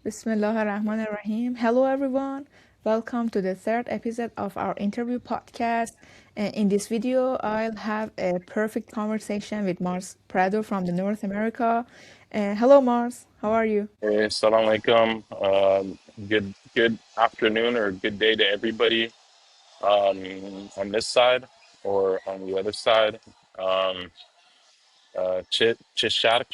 Bismillahirrahmanirrahim. Hello, everyone. Welcome to the third episode of our interview podcast. In this video, I'll have a perfect conversation with Marce Prado from the North America. Hello, Marce. How are you? Hey, Assalamu alaikum. Good afternoon or good day to everybody on this side or on the other side. Um, Chishak.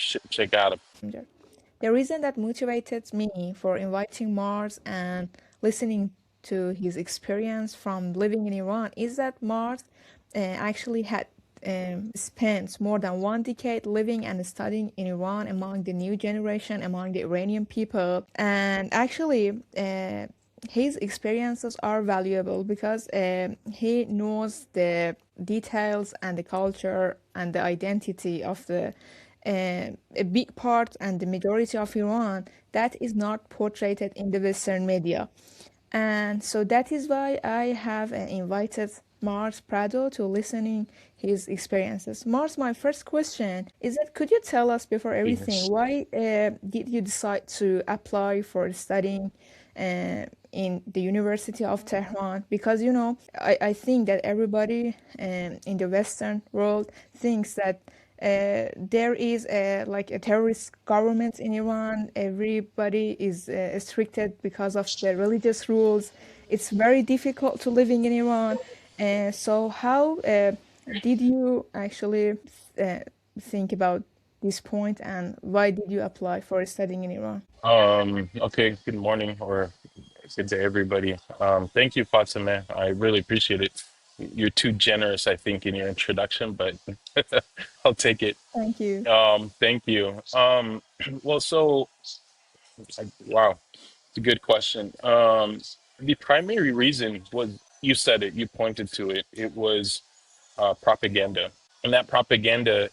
The reason that motivated me for inviting Mars and listening to his experience from living in Iran is that Mars actually had spent more than 1 decade living and studying in Iran among the new generation, among the Iranian people. And actually, his experiences are valuable because he knows the details and the culture and the identity of a big part and the majority of Iran that is not portrayed in the Western media. And so that is why I have invited Marce Prado to listening his experiences. Marce, my first question is that could you tell us before everything Yes. why did you decide to apply for studying in the University of Tehran? Because I think that everybody in the Western world thinks that there is like a terrorist government in Iran. Everybody is restricted because of the religious rules. It's very difficult to living in Iran. So how did you actually uh, think about this point, and why did you apply for studying in Iran? Okay, good morning or good day, everybody. Thank you, Fatemeh. I really appreciate it. You're too generous, I think, in your introduction, but I'll take it. Thank you. Thank you. Well, so, wow, it's a good question. The primary reason was, you said it, you pointed to it. It was propaganda. And that propaganda,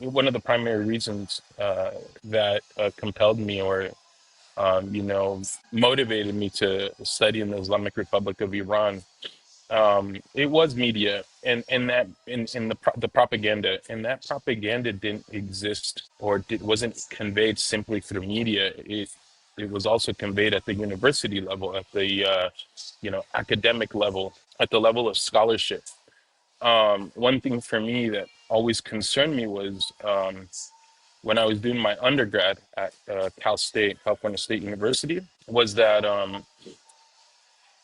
one of the primary reasons that compelled me or, motivated me to study in the Islamic Republic of Iran, it was media and that in the propaganda. And that propaganda didn't exist or wasn't conveyed simply through media. It was also conveyed at the university level, at the, academic level, at the level of scholarship. One thing for me that always concerned me was when I was doing my undergrad at Cal State, California State University, was that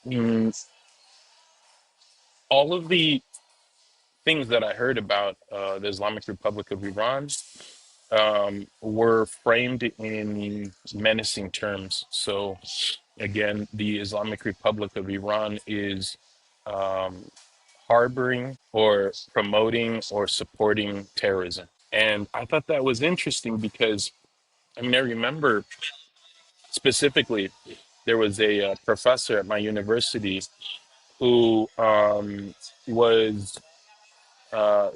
mm, all of the things that I heard about the Islamic Republic of Iran were framed in menacing terms. So, again, the Islamic Republic of Iran is um, harboring or promoting or supporting terrorism. And I thought that was interesting because, I mean, I remember specifically there was a professor at my university who was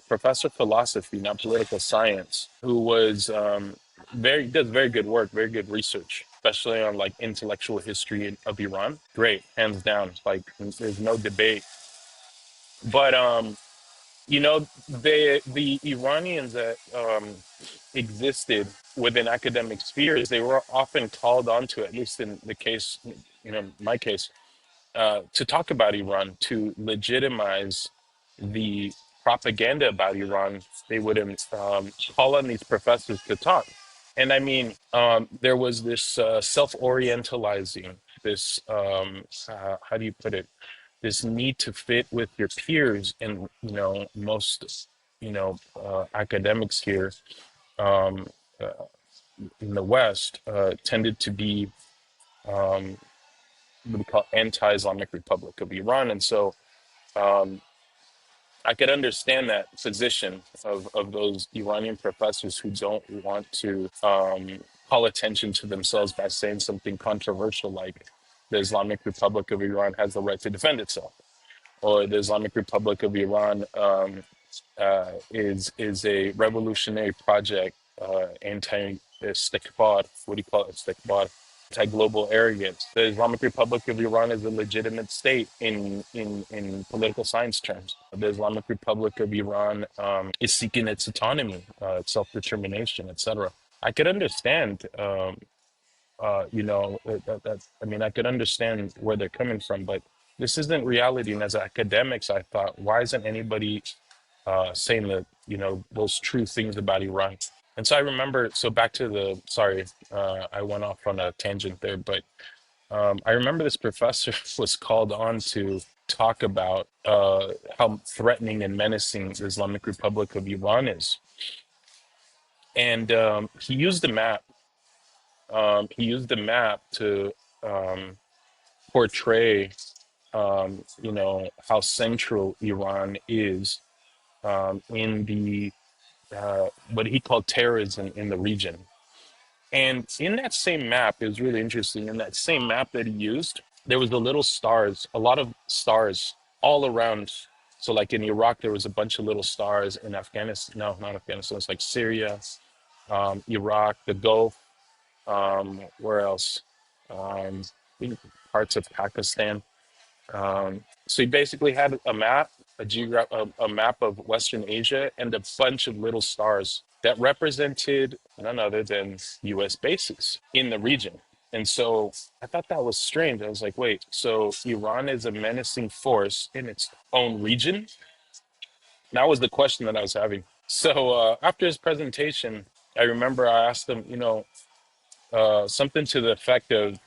professor of philosophy, not political science, who was does very good work, very good research, especially on like intellectual history of Iran. Great, hands down. Like there's no debate. But the Iranians that existed within academic spheres, they were often called on to, at least in the case, my case, to talk about Iran, to legitimize the propaganda about Iran. They would call on these professors to talk. And I mean, there was this self-orientalizing, this, how do you put it? This need to fit with your peers. And, most, academics here um, uh, in the West tended to be um, what we call anti-Islamic Republic of Iran. And so um, I could understand that position of those Iranian professors who don't want to call attention to themselves by saying something controversial like the Islamic Republic of Iran has the right to defend itself, or the Islamic Republic of Iran is a revolutionary project, anti-istikbar. What do you call it? Istikbar, anti-global arrogance. The Islamic Republic of Iran is a legitimate state in political science terms. The Islamic Republic of Iran is seeking its autonomy, its self-determination, etc. I could understand I mean, I could understand where they're coming from, but this isn't reality. And as academics, I thought, why isn't anybody saying that, those true things about Iran? And so I remember, so back to sorry, I went off on a tangent there, but I remember this professor was called on to talk about how threatening and menacing the Islamic Republic of Iran is. And he used the map. He used the map to um, portray, how central Iran is in the what he called terrorism in the region. And in that same map, it was really interesting. In that same map that he used, there was the little stars, a lot of stars all around. So, like in Iraq, there was a bunch of little stars. In Afghanistan, no, not Afghanistan. It's like Syria, Iraq, the Gulf. Where else? I think parts of Pakistan. So he basically had a map, a map of Western Asia, and a bunch of little stars that represented none other than U.S. bases in the region. And so I thought that was strange. I was like, wait, so Iran is a menacing force in its own region? That was the question that I was having. So after his presentation, I remember I asked him, something to the effect of,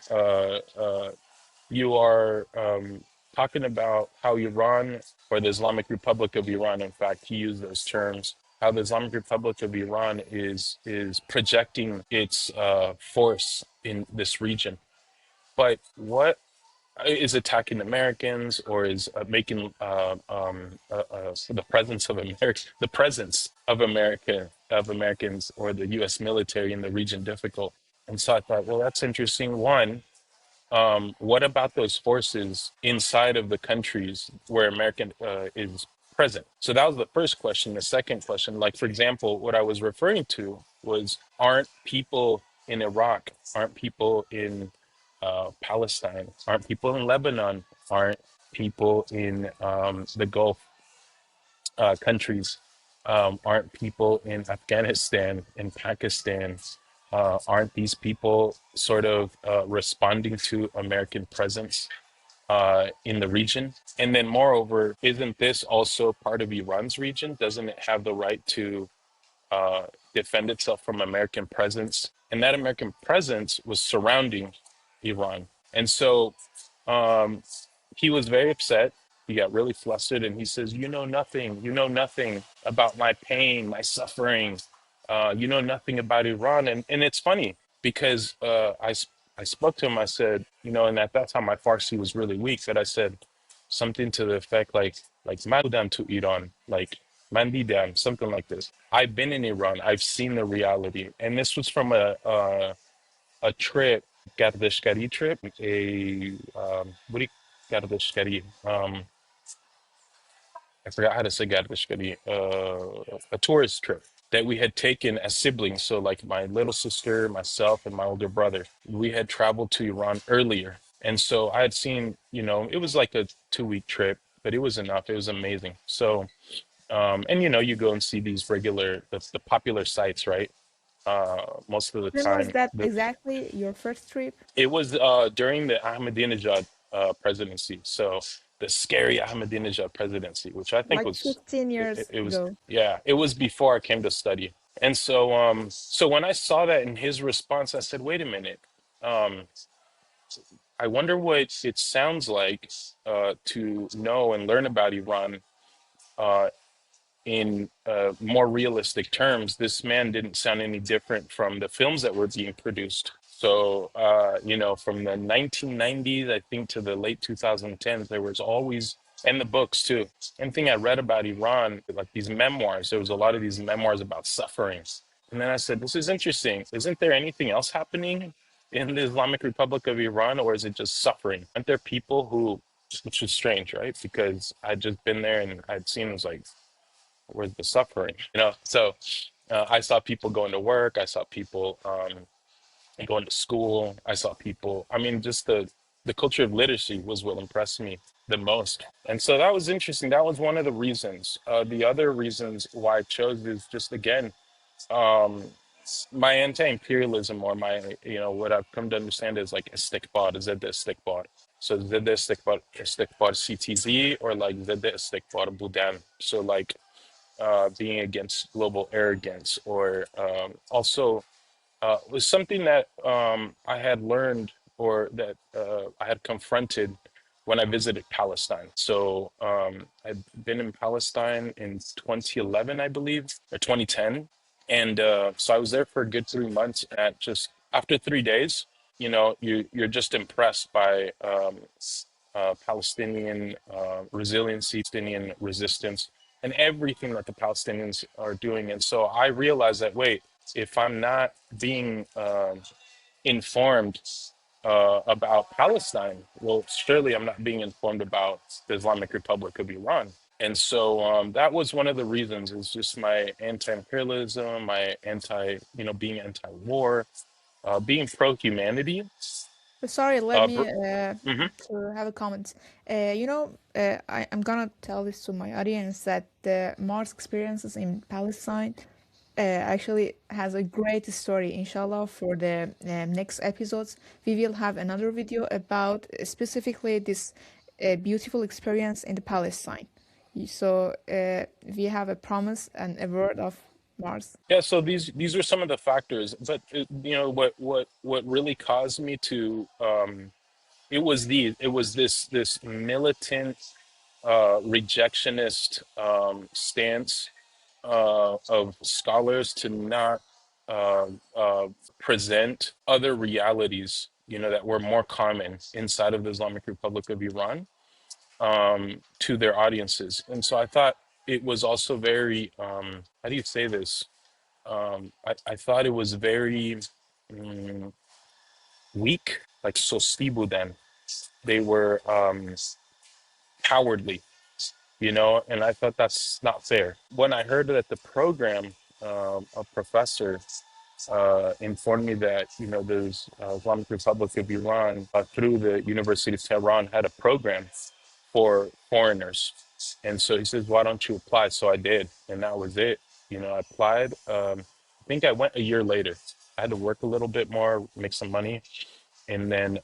you are talking about how Iran, or the Islamic Republic of Iran, in fact, he used those terms, how the Islamic Republic of Iran is projecting its force in this region. But what is attacking Americans, or is making the presence of Americans or the U.S. military in the region difficult? And so I thought, well, that's interesting. One, what about those forces inside of the countries where American is present? So that was the first question. The second question, like for example, what I was referring to was, aren't people in Iraq, aren't people in Palestine, aren't people in Lebanon, aren't people in the Gulf countries, aren't people in Afghanistan, in Pakistan, aren't these people sort of responding to American presence in the region? And then, moreover, isn't this also part of Iran's region? Doesn't it have the right to uh, defend itself from American presence? And that American presence was surrounding Iran. And so um, he was very upset. He got really flustered and he says, "You know nothing. You know nothing about my pain, my suffering. You know nothing about Iran." And it's funny because I spoke to him. I said, and at that time my Farsi was really weak, but I said something to the effect like "Madam to Iran," like "Mandidam," something like this. I've been in Iran. I've seen the reality. And this was from a trip, Gardeshkari trip, what do you, Gardeshkari, I forgot how to say Gardeshkari, a tourist trip that we had taken as siblings. So like my little sister, myself, and my older brother, we had traveled to Iran earlier. And so I had seen, it was like a 2-week trip, but it was enough. It was amazing. So, and you go and see these the popular sites, right? Most of the When was time. that exactly, your first trip? It was during the Ahmadinejad presidency. So the scary Ahmadinejad presidency, which I think Like was, 15 it, years it was, ago. yeah, it was before I came to study. And so when I saw that in his response, I said, wait a minute. Um, I wonder what it sounds like to know and learn about Iran uh, in more realistic terms. This man didn't sound any different from the films that were being produced. So, from the 1990s, I think, to the late 2010s, there was always, and the books too. Anything I read about Iran, like these memoirs, there was a lot of these memoirs about suffering. And then I said, this is interesting. Isn't there anything else happening in the Islamic Republic of Iran, or is it just suffering? Aren't there people who, which is strange, right? Because I'd just been there and I'd seen, it was like, where's the suffering? So I saw people going to work. I saw people going to school. I saw people. I mean, just the culture of literacy was what impressed me the most. And so that was interesting. That was one of the reasons. The other reasons why I chose is just again, um, my anti-imperialism, or my, what I've come to understand is like istikbar, zed istikbar. So zed istikbar CTZ, or like zed istikbar budan. So like being against global arrogance, or also was something that I had learned, or that I had confronted when I visited Palestine. So I'd been in Palestine in 2011, I believe, or 2010. And so I was there for a good 3 months. And just after 3 days, you're just impressed by Palestinian resiliency, Palestinian resistance, and everything that the Palestinians are doing. And so I realized that, wait, if I'm not being informed about Palestine, well, surely I'm not being informed about the Islamic Republic of Iran. And so that was one of the reasons. Is just my anti-imperialism, my being anti-war, being pro-humanity. Sorry, let Uh, me mhm. to have a comment. I'm gonna tell this to my audience that the Mars experiences in Palestine actually has a great story. Inshallah, for the next episodes, we will have another video about specifically this beautiful experience in the Palestine. So we have a promise and a word of Mars. Yeah, so these are some of the factors, but what really caused me to it was this militant rejectionist stance of scholars to not uh, uh, present other realities, that were more common inside of the Islamic Republic of Iran, to their audiences. And so I thought it was also very, how do you say this? I thought it was very mm, weak, like Sosibu then. They were cowardly, and I thought that's not fair. When I heard that the program, a professor informed me that, there's Islamic Republic of Iran, through the University of Tehran, had a program for foreigners. And so he says, why don't you apply? So I did, and that was it. I applied. I think I went a year later. I had to work a little bit more, make some money, and then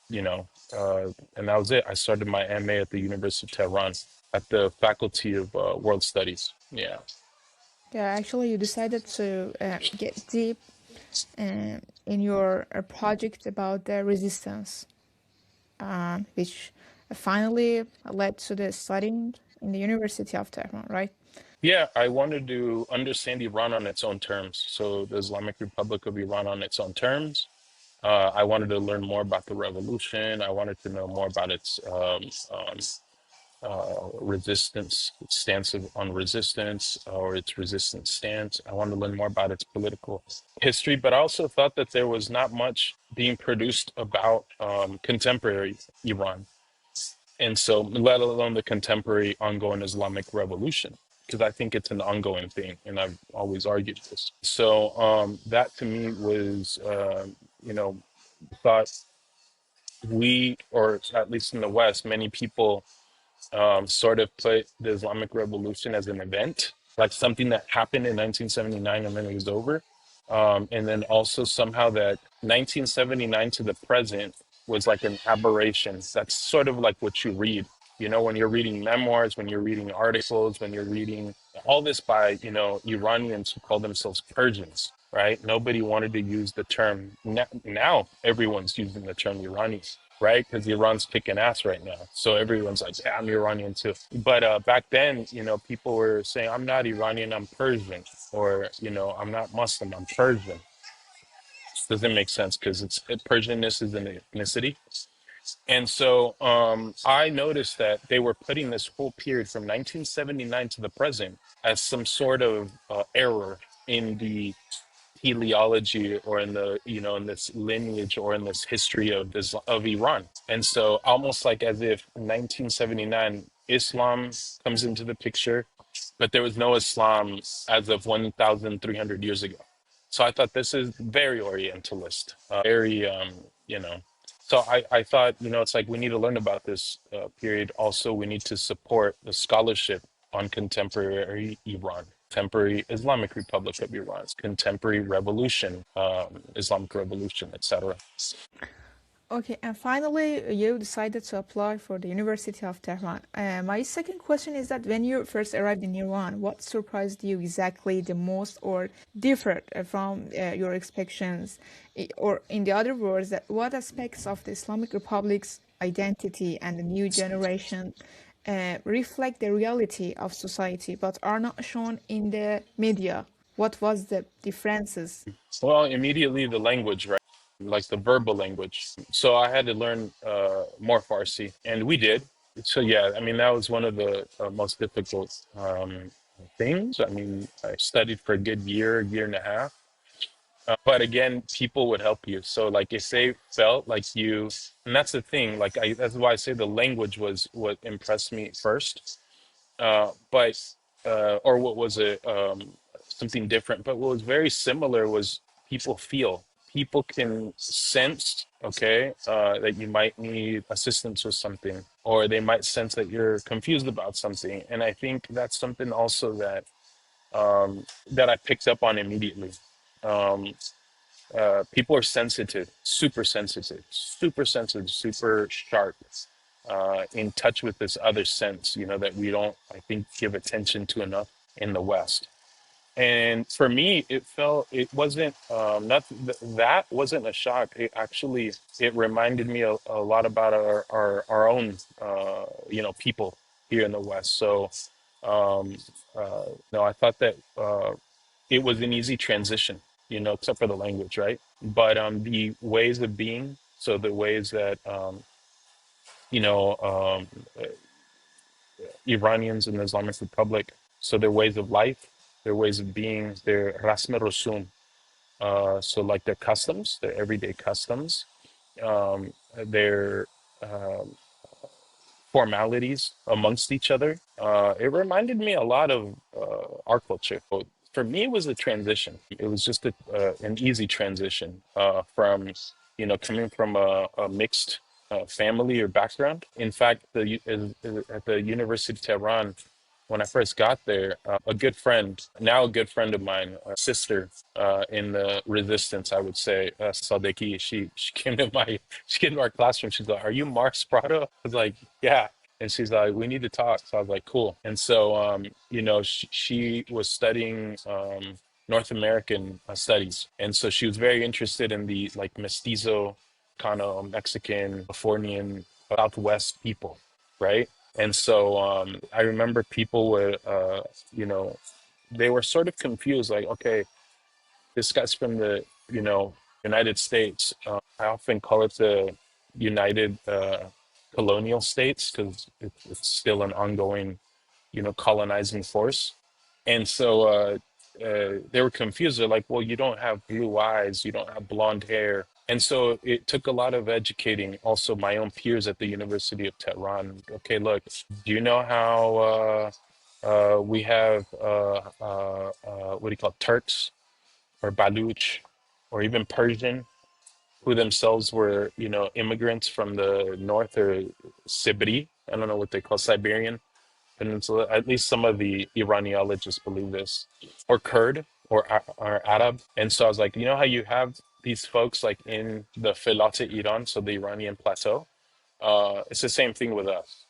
you know and that was it. I started my MA at the University of Tehran at the Faculty of World Studies. Yeah. Yeah, actually, you decided to get deep in your project about the resistance, which finally led to the studying in the University of Tehran, right? Yeah, I wanted to understand Iran on its own terms. So the Islamic Republic of Iran on its own terms. I wanted to learn more about the revolution. I wanted to know more about its resistance, its stance on resistance, or its resistance stance. I wanted to learn more about its political history, but I also thought that there was not much being produced about contemporary Iran. And so, let alone the contemporary ongoing Islamic revolution, because I think it's an ongoing thing, and I've always argued this. So, that to me was, you know, thought we, or at least in the West, many people sort of put the Islamic Revolution as an event, like something that happened in 1979 and then it was over. And then also somehow that 1979 to the present was like an aberration. That's sort of like what you read, when you're reading memoirs, when you're reading articles, when you're reading all this by, Iranians who call themselves Persians, right? Nobody wanted to use the term. Now everyone's using the term Iranian, right? Because Iran's kicking ass right now. So everyone's like, yeah, I'm Iranian too. But back then, people were saying, I'm not Iranian, I'm Persian. Or, I'm not Muslim, I'm Persian. Doesn't make sense because Persianness is an ethnicity. And so I noticed that they were putting this whole period from 1979 to the present as some sort of error in the teleology, or in the in this lineage, or in this history of this of Iran. And so almost like as if 1979 Islam comes into the picture, but there was no Islam as of 1,300 years ago. So I thought this is very Orientalist, very you know. So I thought, it's like we need to learn about this period. Also, we need to support the scholarship on contemporary Iran. Contemporary Islamic Republic of Iran, contemporary revolution, Islamic revolution, etc. Okay, and finally, you decided to apply for the University of Tehran. My second question is that when you first arrived in Iran, what surprised you exactly the most or differed from your expectations? Or, in the other words, that what aspects of the Islamic Republic's identity and the new generation reflect the reality of society but are not shown in the media? What was the differences? Well, immediately the language, right? Like the verbal language. So I had to learn more Farsi, and we did. So yeah, I mean that was one of the most difficult things. I mean, I studied for a good year, year and a half. But again, people would help you. So like if they felt like you, and that's the thing. Like that's why I say the language was what impressed me first. But or what was it? Something different. But what was very similar was people feel. People can sense, okay, that you might need assistance with something, or they might sense that you're confused about something. And I think that's something also that that I picked up on immediately. Um, People are super sensitive, super sharp, in touch with this other sense, you know, that we don't, I think, give attention to enough in the West. And for me, it wasn't, that wasn't a shock. It actually, it reminded me a lot about our own, you know, people here in the West. So, no, I thought that it was an easy transition, you know, except for the language, right? But the ways of being, so the ways that, you know, Iranians in the Islamic Republic, so their ways of life, their ways of being, their rasm rusum, so like their customs, their everyday customs, their formalities amongst each other. It reminded me a lot of our culture. So for me, it was a transition. It was just an easy transition from, you know, coming from a mixed family or background. In fact, at the University of Tehran, when I first got there, a good friend, now a good friend of mine, a sister in the resistance, I would say, Sadeki, she came to my she came to our classroom. She's like, "Are you Marce Prado?" I was like, "Yeah." And she's like, "We need to talk." So I was like, "Cool." And so, you know, she was studying North American studies, and so she was very interested in the like mestizo, kind of Mexican, Californian, Southwest people, right? And so I remember people would, you know, they were sort of confused, like, okay, this guy's from the, you know, United States. I often call it the United Colonial States because it's still an ongoing, you know, colonizing force. And so they were confused. They're like, well, you don't have blue eyes, you don't have blonde hair. And so it took a lot of educating also my own peers at the University of Tehran. Okay, look, do you know how we have, what do you call it, Turks or Baluch or even Persian, who themselves were, you know, immigrants from the north or Sibri. I don't know what they call Siberian Peninsula. At least some of the Iraniologists believe this, or Kurd or Arab. And so I was like, you know how you have these folks like in the Filat Iran, so the Iranian plateau. It's the same thing with us.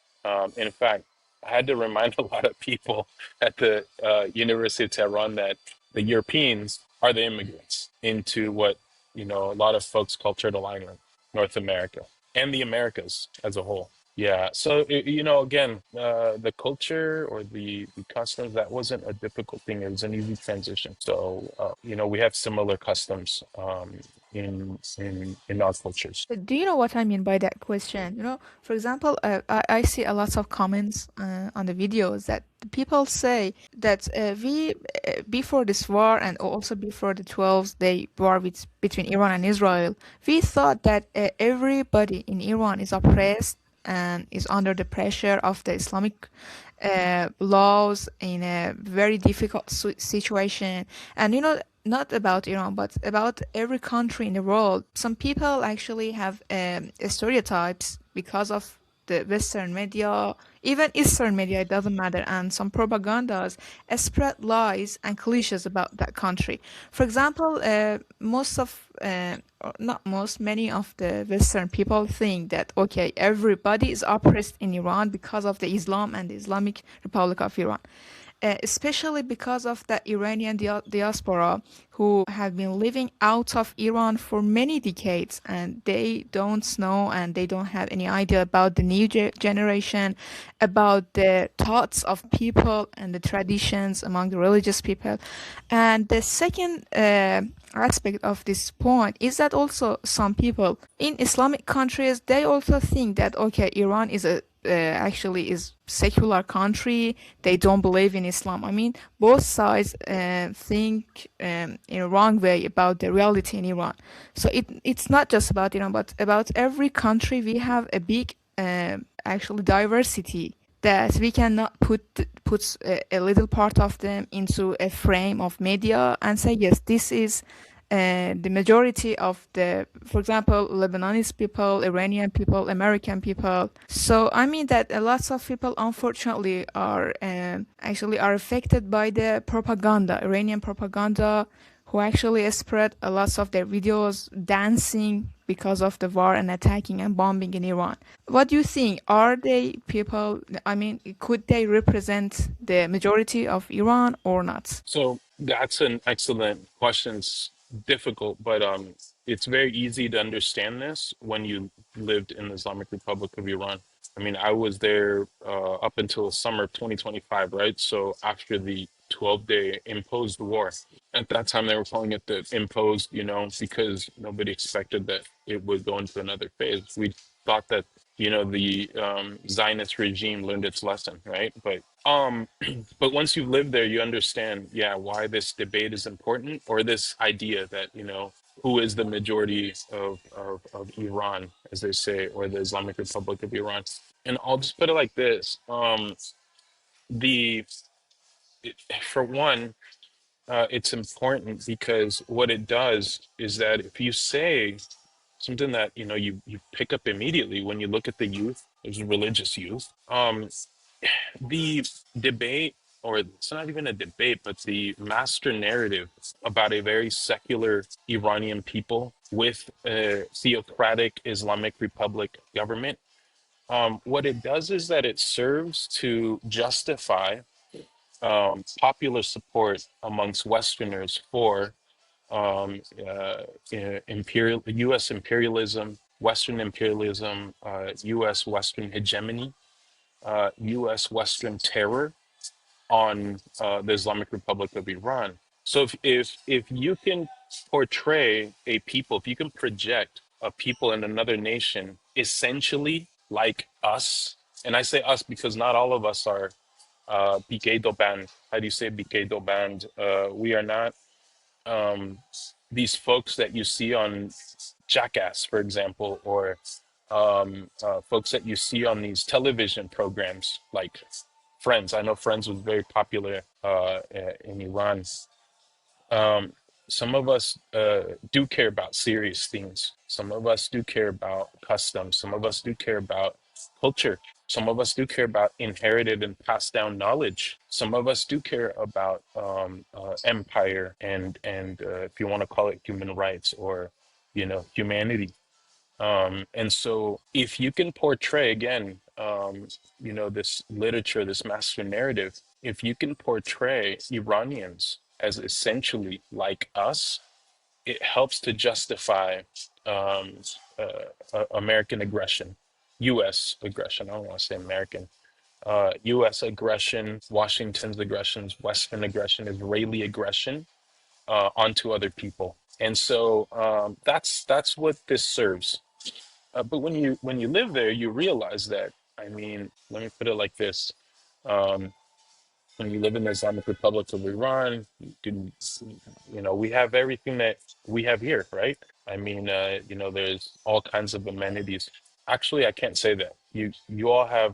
In fact, I had to remind a lot of people at the University of Tehran that the Europeans are the immigrants into what, you know, a lot of folks call Turtle Island, North America, and the Americas as a whole. Yeah. So, you know, again, the culture or the customs, that wasn't a difficult thing. It was an easy transition. So, you know, we have similar customs in our cultures. Do you know what I mean by that question? You know, for example, I see a lot of comments on the videos that people say that before this war and also before the 12th day war between Iran and Israel, we thought that everybody in Iran is oppressed and is under the pressure of the Islamic laws in a very difficult situation. And you know, not about Iran, but about every country in the world. Some people actually have stereotypes because of the Western media, even Eastern media, it doesn't matter, and some propagandas spread lies and cliches about that country. For example, most of, or not most, many of the Western people think that, okay, everybody is oppressed in Iran because of the Islam and the Islamic Republic of Iran, especially because of the Iranian diaspora who have been living out of Iran for many decades, and they don't know and they don't have any idea about the new generation, about the thoughts of people and the traditions among the religious people. And the second aspect of this point is that also some people in Islamic countries, they also think that, okay, Iran is a actually is secular country, they don't believe in Islam. I mean, both sides think in a wrong way about the reality in Iran. So it's not just about Iran, but about every country. We have a big actually diversity that we cannot put a little part of them into a frame of media and say, yes, this is the majority of the, for example, Lebanese people, Iranian people, American people. So I mean that a lot of people, unfortunately, are actually are affected by the propaganda, Iranian propaganda, who actually spread a lot of their videos dancing because of the war and attacking and bombing in Iran. What do you think? Are they people? I mean, could they represent the majority of Iran or not? So that's an excellent question. It's difficult, but it's very easy to understand this when you lived in the Islamic Republic of Iran. I mean, I was there up until summer of 2025, right? So after the 12-day imposed war, at that time they were calling it the imposed, because nobody expected that it would go into another phase. We thought that, the Zionist regime learned its lesson, right? But once you live there, you understand, yeah, why this debate is important, or this idea that, who is the majority of Iran, as they say, or the Islamic Republic of Iran. And I'll just put it like this. The For one, it's important because what it does is that if you say something that you pick up immediately when you look at the youth, there's religious youth. The debate, or it's not even a debate, but the master narrative about a very secular Iranian people with a theocratic Islamic Republic government, what it does is that it serves to justify popular support amongst Westerners for U.S. imperialism, Western imperialism, U.S. Western hegemony, U.S. Western terror on the Islamic Republic of Iran. So if you can portray a people, if you can project a people in another nation essentially like us, and I say us because not all of us are Bikado band. How do you say Bikado band? We are not these folks that you see on Jackass, for example, or folks that you see on these television programs like Friends. I know Friends was very popular in Iran. Um, some of us do care about serious things. Some of us do care about customs. Some of us do care about culture. Some of us do care about inherited and passed down knowledge. Some of us do care about empire and if you want to call it human rights or humanity. And so if you can portray again, this literature, this master narrative, if you can portray Iranians as essentially like us, it helps to justify um, American aggression, U.S. aggression. I don't want to say American. U.S. aggression, Washington's aggressions, Western aggression, Israeli aggression onto other people. And so that's what this serves. But when you live there, you realize that. I mean, let me put it like this: um, when you live in the Islamic Republic of Iran, we have everything that we have here, right? I mean, there's all kinds of amenities. Actually, I can't say that. You all have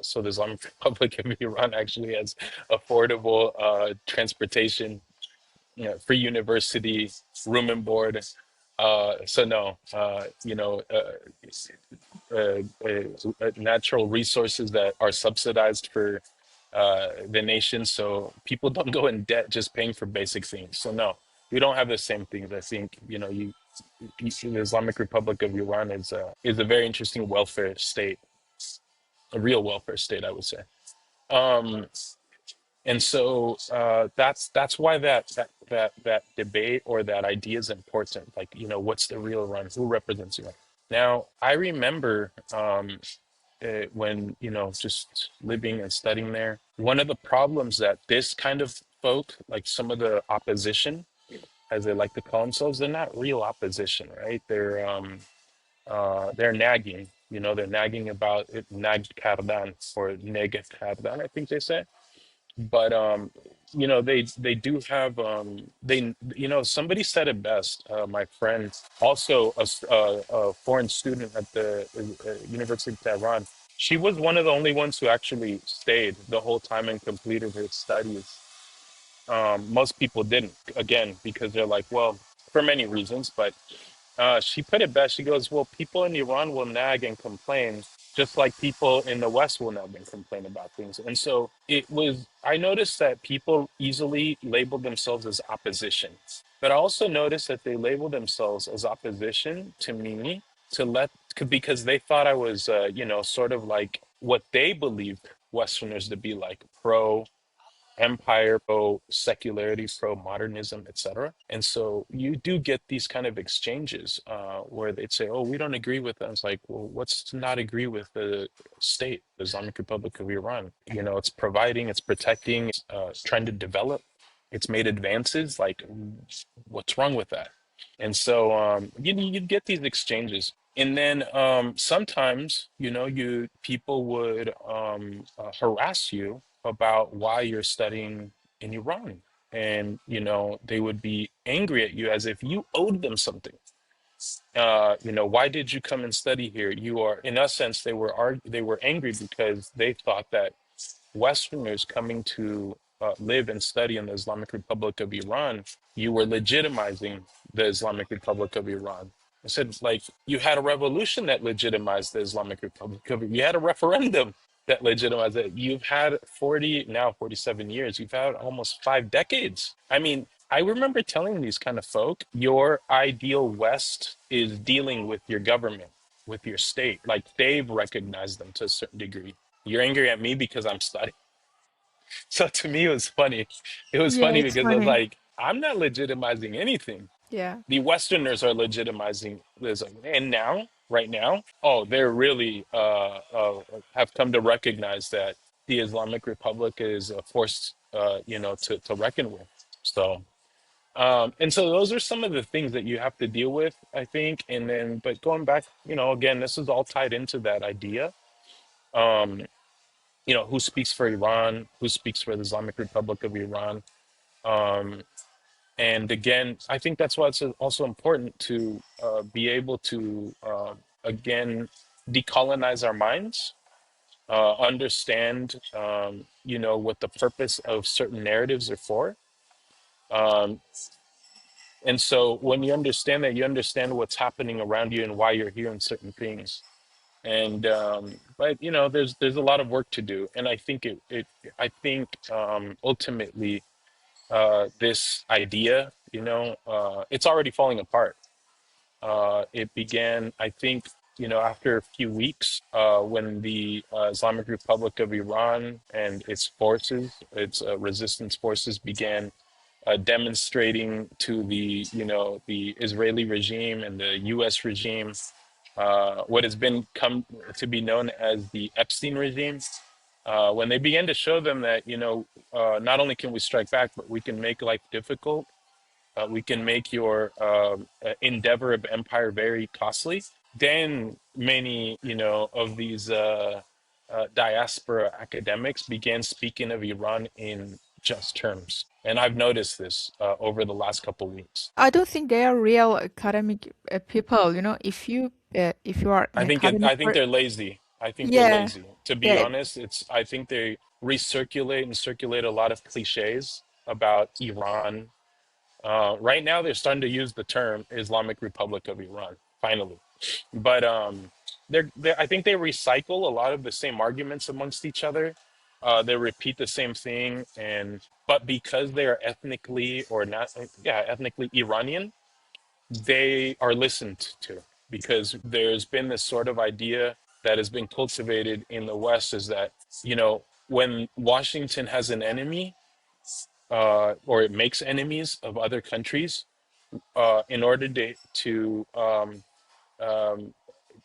so the Islamic Republic of Iran actually has affordable transportation, free university, room and board. So no, natural resources that are subsidized for the nation, so people don't go in debt just paying for basic things. So no, we don't have the same things. I think the Islamic Republic of Iran is a very interesting welfare state, a real welfare state, I would say. Um, and so that's why that debate or that idea is important. Like, what's the real Iran? Who represents Iran? Now, I remember when just living and studying there. One of the problems that this kind of folk, like some of the opposition, as they like to call themselves, they're not real opposition, right? They're nagging. They're nagging about it, nag kardan or neg kardan, I think they say. But they do have they somebody said it best. My friend, also a foreign student at the University of Tehran, she was one of the only ones who actually stayed the whole time and completed her studies. Most people didn't, again, because they're like, well, for many reasons, but she put it best. She goes, well, people in Iran will nag and complain just like people in the West will nag and complain about things. And so I noticed that people easily label themselves as opposition. But I also noticed that they label themselves as opposition to me because they thought I was, sort of like what they believed Westerners to be like, pro empire, pro secularity, pro modernism, etc. And so you do get these kind of exchanges where they'd say, "Oh, we don't agree with that." It's like, well, what's to not agree with the state, the Islamic Republic of Iran? It's providing, it's protecting, it's trying to develop, it's made advances. Like, what's wrong with that? And so you'd get these exchanges. And then sometimes, you people would harass you about why you're studying in Iran. And, they would be angry at you as if you owed them something. Why did you come and study here? You are, in a sense, they were angry because they thought that Westerners coming to live and study in the Islamic Republic of Iran, you were legitimizing the Islamic Republic of Iran. I said, like, you had a revolution that legitimized the Islamic Republic of Iran. You had a referendum that legitimized it. You've had 47 years. You've had almost 5 decades. I mean, I remember telling these kind of folk, your ideal West is dealing with your government, with your state. Like, they've recognized them to a certain degree. You're angry at me because I'm studying. So to me, it was funny. It was Yeah, funny it's because I was funny. like, I'm not legitimizing anything. Yeah. The Westerners are legitimizing this. And now, right now, oh, they're really have come to recognize that the Islamic Republic is a force, to reckon with. So, and so those are some of the things that you have to deal with, I think. And then, but going back, again, this is all tied into that idea. Um, who speaks for Iran, who speaks for the Islamic Republic of Iran. Um, and again, I think that's why it's also important to be able to, again, decolonize our minds, understand, what the purpose of certain narratives are for. Um, and so when you understand that, you understand what's happening around you and why you're hearing certain things. And but there's a lot of work to do, and I think ultimately this idea, it's already falling apart. It began, I think, after a few weeks when the Islamic Republic of Iran and its resistance forces began demonstrating to the Israeli regime and the U.S. regime, what has been come to be known as the Epstein regime. When they began to show them that, not only can we strike back, but we can make life difficult. We can make your endeavor of empire very costly. Then many, of these diaspora academics began speaking of Iran in just terms. And I've noticed this over the last couple of weeks. I don't think they are real academic people. If you are an academic I think they're lazy. I think they're yeah, lazy. To be yeah. honest, I think they recirculate and circulate a lot of cliches about Iran. Right now, they're starting to use the term Islamic Republic of Iran, finally. But I think they recycle a lot of the same arguments amongst each other. They repeat the same thing, and but because they are ethnically or not, yeah, ethnically Iranian, they are listened to because there's been this sort of idea that has been cultivated in the West is that, when Washington has an enemy, or it makes enemies of other countries, in order to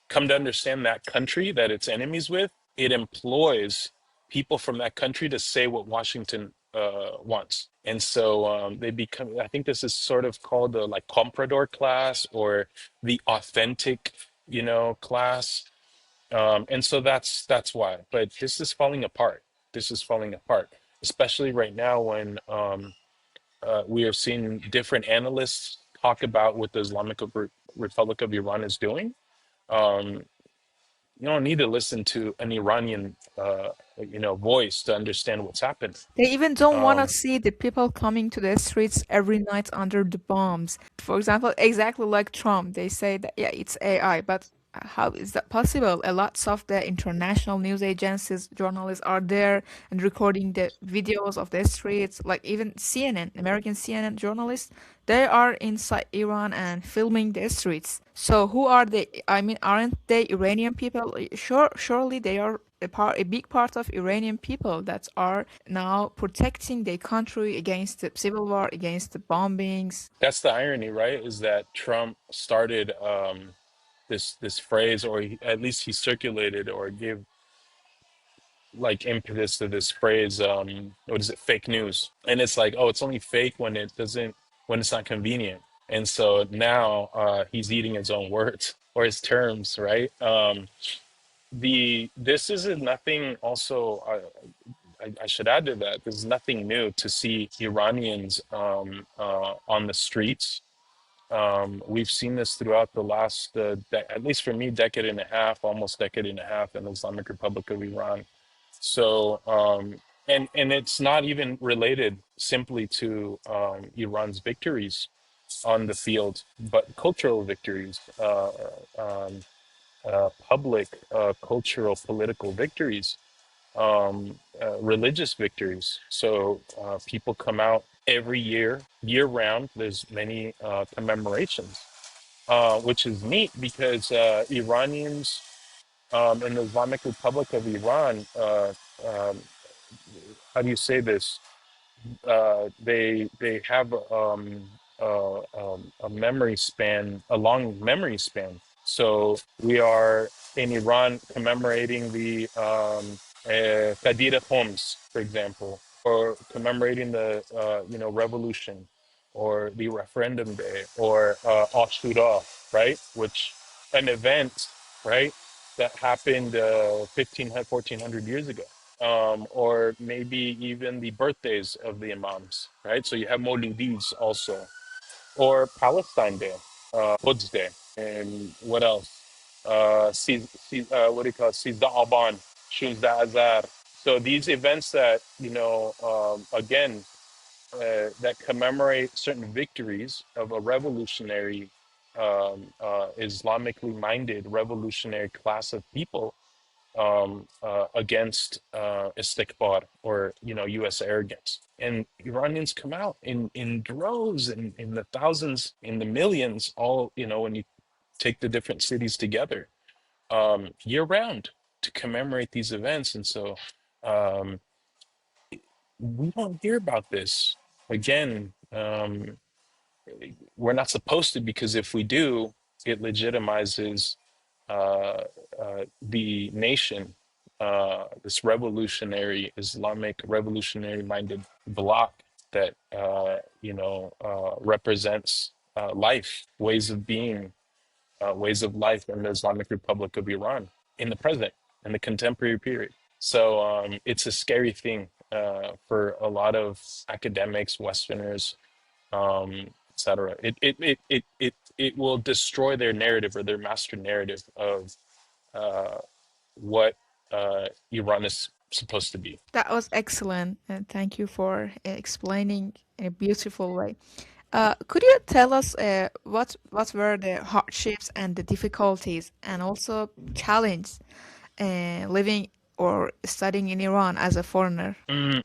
come to understand that country that it's enemies with, it employs people from that country to say what Washington wants. And so they become, I think this is sort of called the like comprador class or the authentic, class. And so that's why. But this is falling apart. This is falling apart, especially right now when we are seeing different analysts talk about what the Republic of Iran is doing. Um, you don't need to listen to an Iranian, voice to understand what's happening. They even don't want to Um, see the people coming to the streets every night under the bombs. For example, exactly like Trump, they say that, yeah, it's AI, but how is that possible? A lot of the international news agencies, journalists are there and recording the videos of the streets. Like even CNN, American CNN journalists, they are inside Iran and filming the streets. So who are they? I mean, aren't they Iranian people? Sure, surely they are a big part of Iranian people that are now protecting their country against the civil war, against the bombings. that's the irony, right? Is that Trump started this phrase, or at least he circulated or gave like impetus to this phrase. What is it? Fake news, and it's like, oh, it's only fake when it's not convenient. And so now he's eating his own words or his terms, right? This is nothing. Also, I should add to that. There's nothing new to see Iranians on the streets. We've seen this throughout the last, at least for me, decade and a half, almost decade and a half in the Islamic Republic of Iran. So, and it's not even related simply to Iran's victories on the field, but cultural victories, public, cultural, political victories, religious victories. So people come out every year, year round. There's many commemorations, which is neat because Iranians in the Islamic Republic of Iran, um, how do you say this? They have a memory span, a long memory span. So we are in Iran commemorating the Qadir Homs, for example, or commemorating the revolution, or the referendum day, or Ashura, right? Which an event, right, that happened 1400 years ago, or maybe even the birthdays of the Imams, right? So you have Molidi's also, or Palestine Day, Quds Day, and what else? What do you call it? Sizda Aban, Shuzda Azar. So these events that, again, that commemorate certain victories of a revolutionary, Islamically minded revolutionary class of people, against istikbar, or U.S. arrogance. And Iranians come out in droves, in the thousands, in the millions, all when you take the different cities together, year round, to commemorate these events. And so um, we don't hear about this again. We're not supposed to, because if we do, it legitimizes the nation, this revolutionary, Islamic revolutionary minded bloc that represents life, ways of being, ways of life in the Islamic Republic of Iran in the present, in the contemporary period. So it's a scary thing for a lot of academics, Westerners, etc. It will destroy their narrative, or their master narrative of uh, what Iran is supposed to be. That was excellent, and thank you for explaining in a beautiful way. Could you tell us what were the hardships and the difficulties and also challenge living or studying in Iran as a foreigner?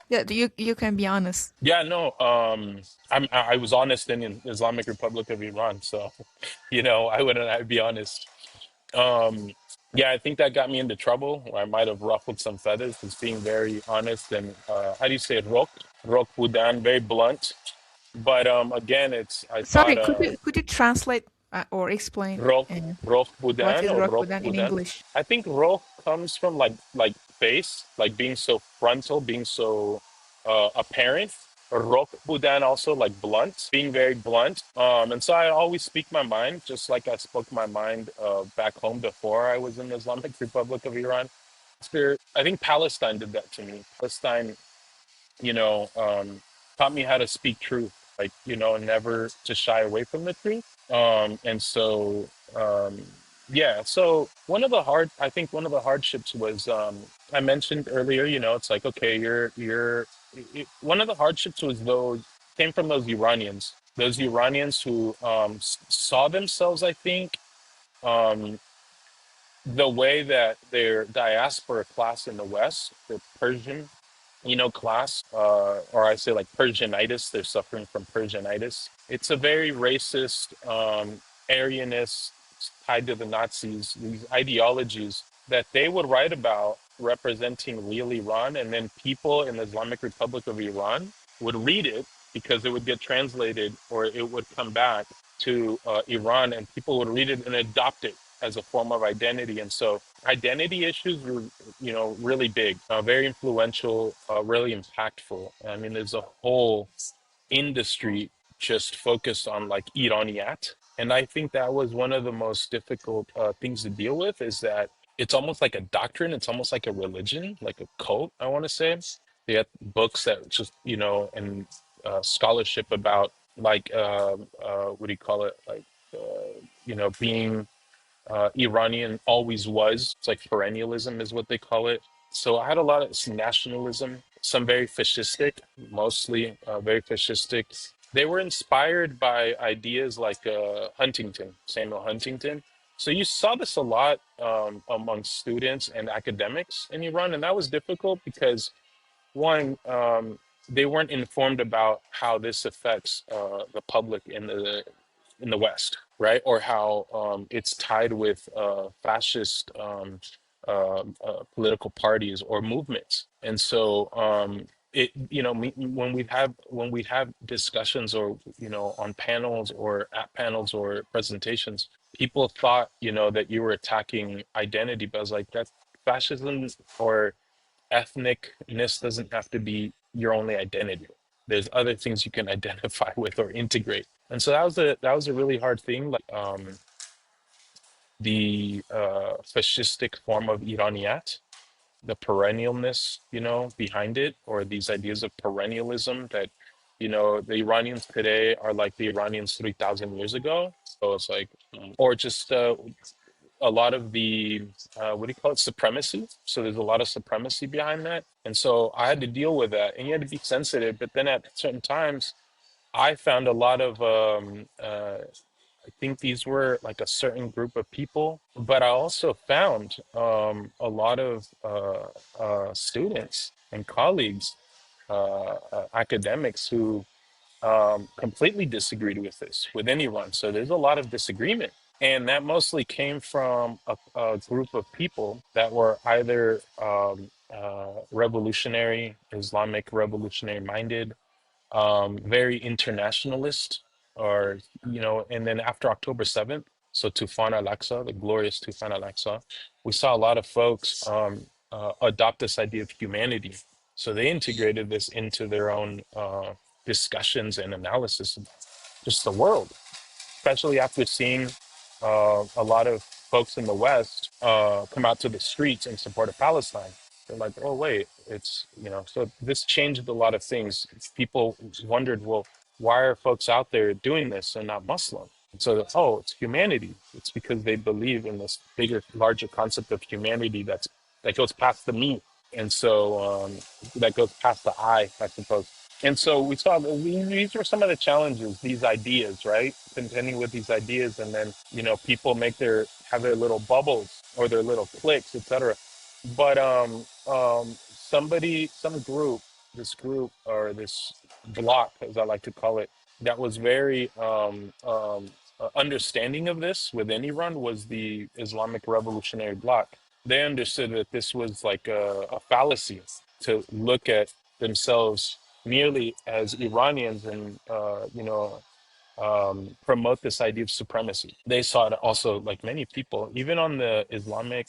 Yeah, you can be honest. Yeah, no, I was honest in Islamic Republic of Iran, so I wouldn't I be honest. Um, yeah, I think that got me into trouble. Where I might have ruffled some feathers, just being very honest and how do you say it? Rok budan, very blunt. But again, it's I thought Sorry, could you translate or explain Rok, Rok what Budan is or Rok Rokudan in Budan. English? I think Rok comes from like face, like being so frontal, being so apparent. Rok Budan also like blunt, being very blunt. And so I always speak my mind, just like I spoke my mind back home before I was in the Islamic Republic of Iran. After I think Palestine did that to me. Palestine, you know, um, taught me how to speak truth, like, never to shy away from the truth. And so, yeah, so I think one of the hardships was, I mentioned earlier, it's like, okay, one of the hardships was came from those Iranians who saw themselves, I think, um, the way that their diaspora class in the West, the Persian class, or I say like Persianitis, they're suffering from Persianitis. It's a very racist, Aryanist tied to the Nazis, these ideologies that they would write about representing real Iran, and then people in the Islamic Republic of Iran would read it because it would get translated or it would come back to Iran, and people would read it and adopt it as a form of identity. And so identity issues were really big, very influential, really impactful. I mean, there's a whole industry just focused on like Iraniyat. And I think that was one of the most difficult things to deal with is that it's almost like a doctrine. It's almost like a religion, like a cult, I want to say. They had books that just, and scholarship about like, what do you call it? Like, being Iranian always was. It's like perennialism is what they call it. So I had a lot of nationalism, some very fascistic, mostly very fascistic. They were inspired by ideas like Samuel Huntington. So you saw this a lot among students and academics in Iran, and that was difficult because one, they weren't informed about how this affects the public in the West, right? Or how it's tied with fascist political parties or movements. And so when we have discussions or on panels or at panels or presentations, people thought that you were attacking identity, but I was like, that's fascism or ethnicness doesn't have to be your only identity. There's other things you can identify with or integrate. And so that was a really hard thing. Like the fascistic form of Iraniyat, the perennialness, behind it, or these ideas of perennialism that, the Iranians today are like the Iranians 3,000 years ago. So it's like, or just a lot of the what do you call it, supremacy. So there's a lot of supremacy behind that, and so I had to deal with that, and you had to be sensitive. But then at certain times I found a lot of I think these were like a certain group of people, but I also found a lot of students and colleagues, academics who completely disagreed with this, with anyone. So there's a lot of disagreement. And that mostly came from a group of people that were either revolutionary, Islamic revolutionary minded, very internationalist, or, and then after October 7th, so Tufan al-Aqsa, the glorious Tufan al-Aqsa, we saw a lot of folks adopt this idea of humanity. So they integrated this into their own discussions and analysis of just the world, especially after seeing a lot of folks in the West come out to the streets in support of Palestine. They're like, oh, wait, so this changed a lot of things. People wondered, well, why are folks out there doing this and not Muslim? And so, oh, it's humanity. It's because they believe in this bigger, larger concept of humanity that goes past the me. And so that goes past the I suppose. And so we saw that these were some of the challenges, these ideas, right? Contending with these ideas, and then people have their little bubbles or their little cliques, etc. But some group, this group or this block, as I like to call it, that was very understanding of this within Iran was the Islamic Revolutionary Bloc. They understood that this was like a fallacy to look at themselves merely as Iranians and promote this idea of supremacy. They saw it also, like many people, even on the Islamic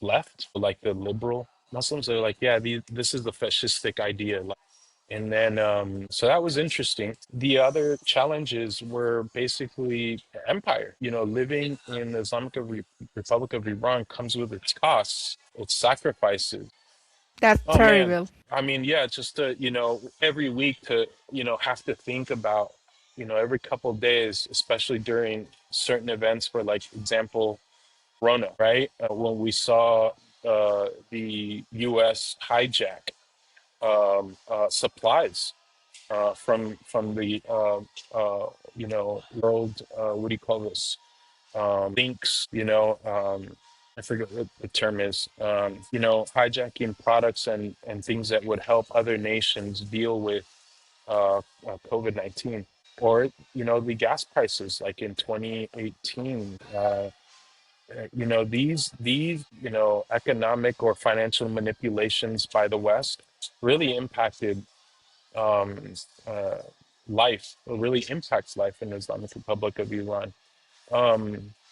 left, like the liberal Muslims, they're like, yeah, this is the fascistic idea. And then, so that was interesting. The other challenges were basically empire. Living in the Republic of Iran comes with its costs, its sacrifices. That's Oh man, terrible. I mean, yeah, just to, every week to, have to think about, every couple of days, especially during certain events for, like, example, Rona, right? When we saw the U.S. hijack supplies from the world, what do you call this? Links, I forget what the term is, hijacking products and things that would help other nations deal with COVID-19. Or, the gas prices, like in 2018, these, economic or financial manipulations by the West really impacted um, uh, life, or really impacts life in the Islamic Republic of Iran.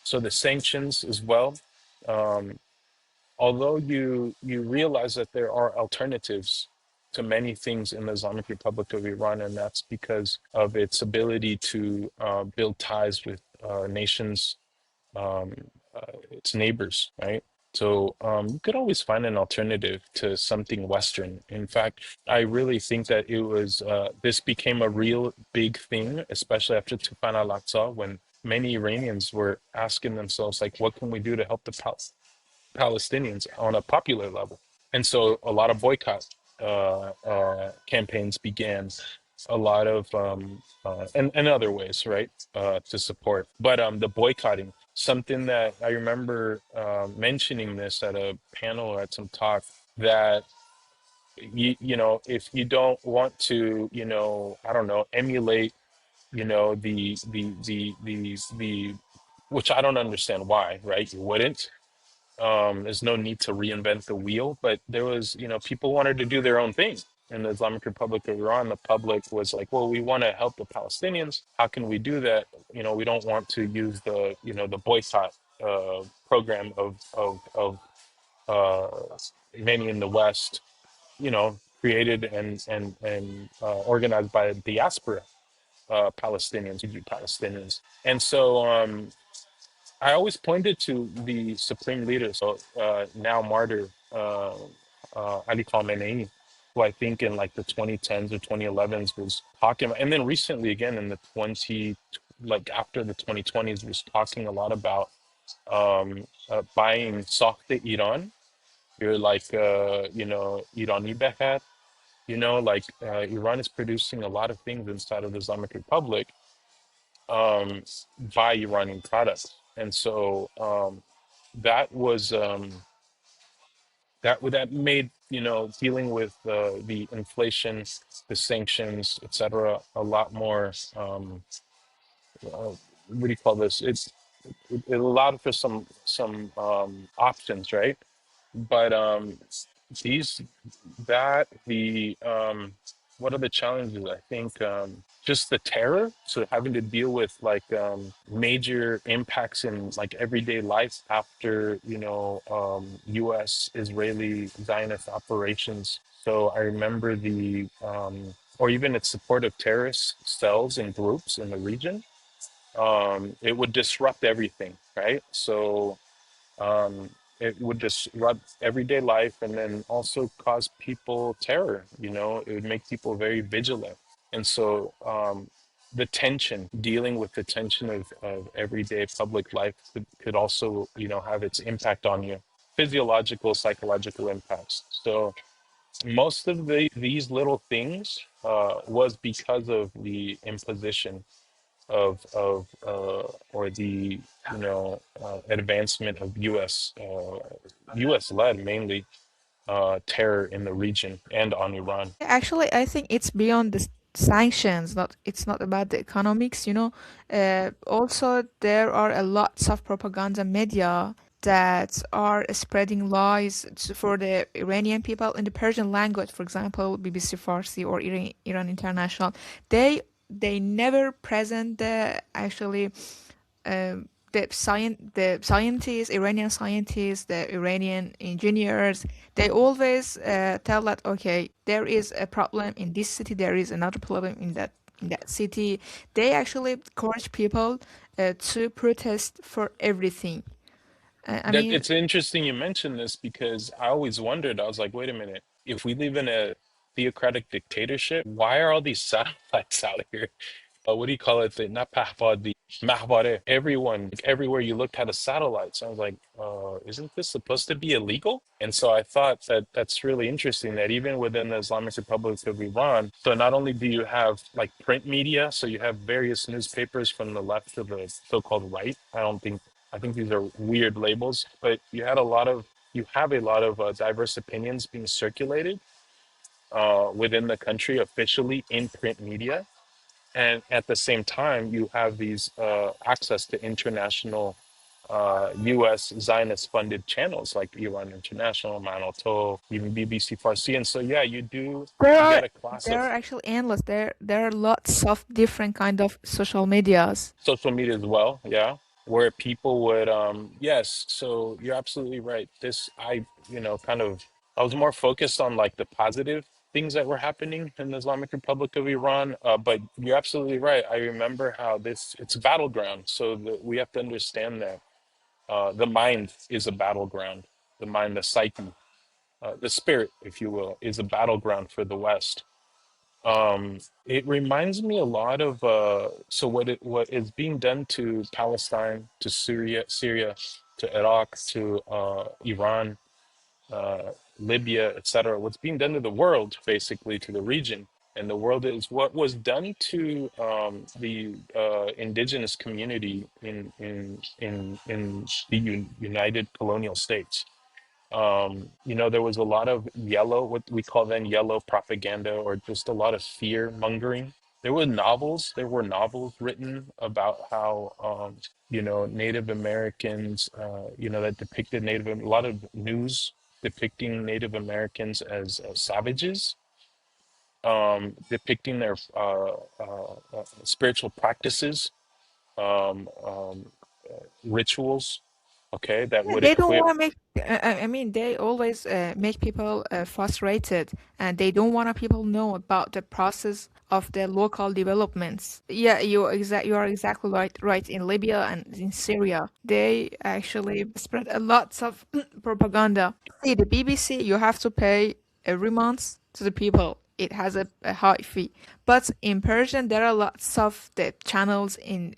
So the sanctions as well. Um, Although you realize that there are alternatives to many things in the Islamic Republic of Iran, and that's because of its ability to build ties with nations, um, its neighbors, right? So you could always find an alternative to something Western. In fact, I really think that this became a real big thing, especially after Tufan al-Aqsa, when many Iranians were asking themselves, like, what can we do to help the Palestinians on a popular level? And so a lot of boycott campaigns began, a lot of and other ways, right, to support. But the boycotting, something that I remember mentioning this at a panel or at some talk, that if you don't want to, I don't know, emulate, the which I don't understand why, right? You wouldn't. There's no need to reinvent the wheel, but there was, people wanted to do their own thing. In the Islamic Republic of Iran, the public was like, well, we want to help the Palestinians. How can we do that? We don't want to use the boycott program of many in the West, created and organized by diaspora Palestinians. And so, I always pointed to the supreme leader, so now martyr, Ali Khamenei, who I think in like the 2010s or 2011s was talking about, and then recently again in the like after the 2020s, was talking a lot about buying Safte Iran. You're like, Irani Behet, like Iran is producing a lot of things inside of the Islamic Republic um, by Iranian products. And so that was that made dealing with the inflation, the sanctions, etc., a lot more. What do you call this? It allowed for some options, right? But these that the what are the challenges? I think just the terror, so having to deal with like major impacts in like everyday life after US Israeli Zionist operations. So I remember the or even its support of terrorist cells and groups in the region. It would disrupt everything, right? So um, it would disrupt everyday life, and then also cause people terror. It would make people very vigilant. And so the tension, dealing with the tension of everyday public life could also, have its impact on you, physiological, psychological impacts. So most of these little things was because of the imposition of or the advancement of U.S. led mainly terror in the region and on Iran. Actually, I think it's beyond the sanctions. Not, it's not about the economics. Also, there are a lots of propaganda media that are spreading lies for the Iranian people in the Persian language. For example, BBC Farsi or Iran International. They never present the actually the scientists, Iranian scientists, the Iranian engineers, they always tell that okay, there is a problem in this city, there is another problem in that city. They actually encourage people to protest for everything. I That mean, it's interesting you mentioned this because I always wondered, I was like, wait a minute, if we live in a theocratic dictatorship, why are all these satellites out here? What do you call it? The not pahvadi, mahvare. Everyone, like, everywhere you looked had a satellite. So I was like, isn't this supposed to be illegal? And so I thought that that's really interesting that even within the Islamic Republic of Iran, so not only do you have like print media, so you have various newspapers from the left to the so-called right. I think these are weird labels, but you have a lot of diverse opinions being circulated within the country officially in print media, and at the same time you have these access to international U.S. Zionist funded channels like Iran International, Manoto, even BBC Farsi. And so yeah, there you are get a class there of are actually endless. There are lots of different kind of social medias. social media as well, yeah, where people would yes, so you're absolutely right. This I kind of I was more focused on like the positive things that were happening in the Islamic Republic of Iran, but you're absolutely right. I remember how it's a battleground, so we have to understand that the mind is a battleground. The mind, the psyche, the spirit, if you will, is a battleground for the West. It reminds me a lot of so what is being done to Palestine, to Syria, to Iraq, to Iran, uh, Libya, etc. What's being done to the world, basically to the region, and the world is what was done to the indigenous community in the United Colonial States. There was a lot of yellow, what we call then yellow propaganda, or just a lot of fear mongering. There were novels written about how, Native Americans, that depicted a lot of news depicting Native Americans as savages, depicting their spiritual practices, um, um, rituals, okay, that Yeah, would they don't equip. want to make. I mean, they always make people frustrated, and they don't want people know about the process of the local developments. Yeah, you are exactly right. Right, in Libya and in Syria, they actually spread a lots of propaganda. See, the BBC, you have to pay every month to the people. It has a high fee, but in Persian, there are lots of the channels in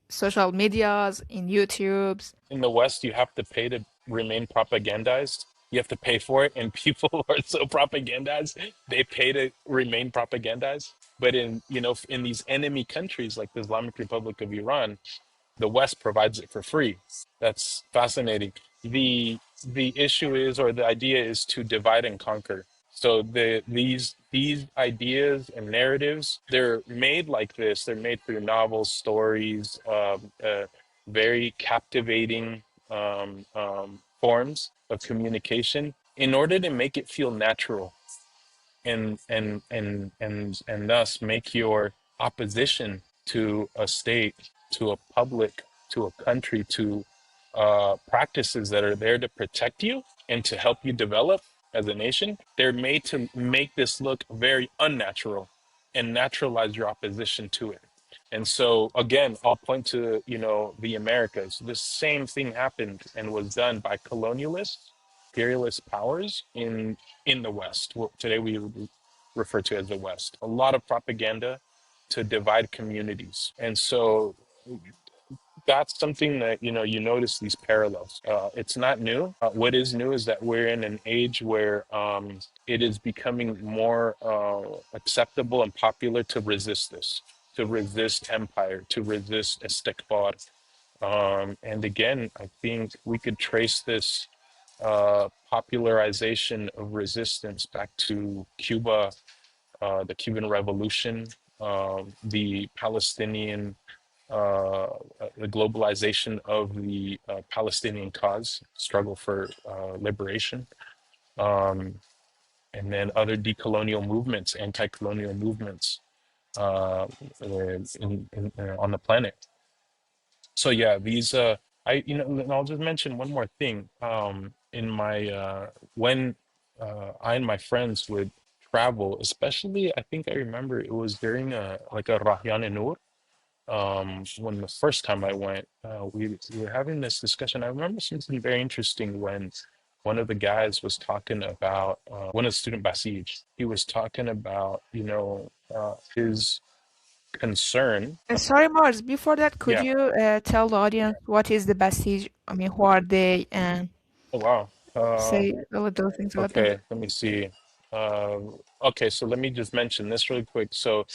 social medias, in YouTube's. In the West, you have to pay to remain propagandized. You have to pay for it, and people are so propagandized, they pay to remain propagandized. But in these enemy countries like the Islamic Republic of Iran, the West provides it for free. That's fascinating. The issue is, or the idea is, to divide and conquer. So these ideas and narratives, they're made like this. They're made through novels, stories, very captivating forms of communication in order to make it feel natural, and thus make your opposition to a state, to a public, to a country, to practices that are there to protect you and to help you develop as a nation. They're made to make this look very unnatural and naturalize your opposition to it. And so again, I'll point to the Americas. The same thing happened and was done by colonialists, imperialist powers in the West. What today we would refer to as the West. A lot of propaganda to divide communities. And so that's something that you notice these parallels. It's not new. What is new is that we're in an age where it is becoming more acceptable and popular to resist this, to resist empire, to resist istikbar. And again, I think we could trace this popularization of resistance back to Cuba, the Cuban Revolution, the Palestinian, the globalization of the Palestinian cause, struggle for liberation, um, and then other decolonial movements, anti-colonial movements on the planet. So yeah, these and I'll just mention one more thing. In my when I and my friends would travel, especially I think I remember it was during a like a Rahyan Nur. When the first time I went, we were having this discussion. I remember something very interesting when one of the guys was talking about one of the student Basij. He was talking about his concern. Sorry, Mars. Before that, could Yeah. you tell the audience what is the Basij? I mean, who are they, and Oh wow. say a little things about them? Okay, let me see. Okay, so let me just mention this really quick. So,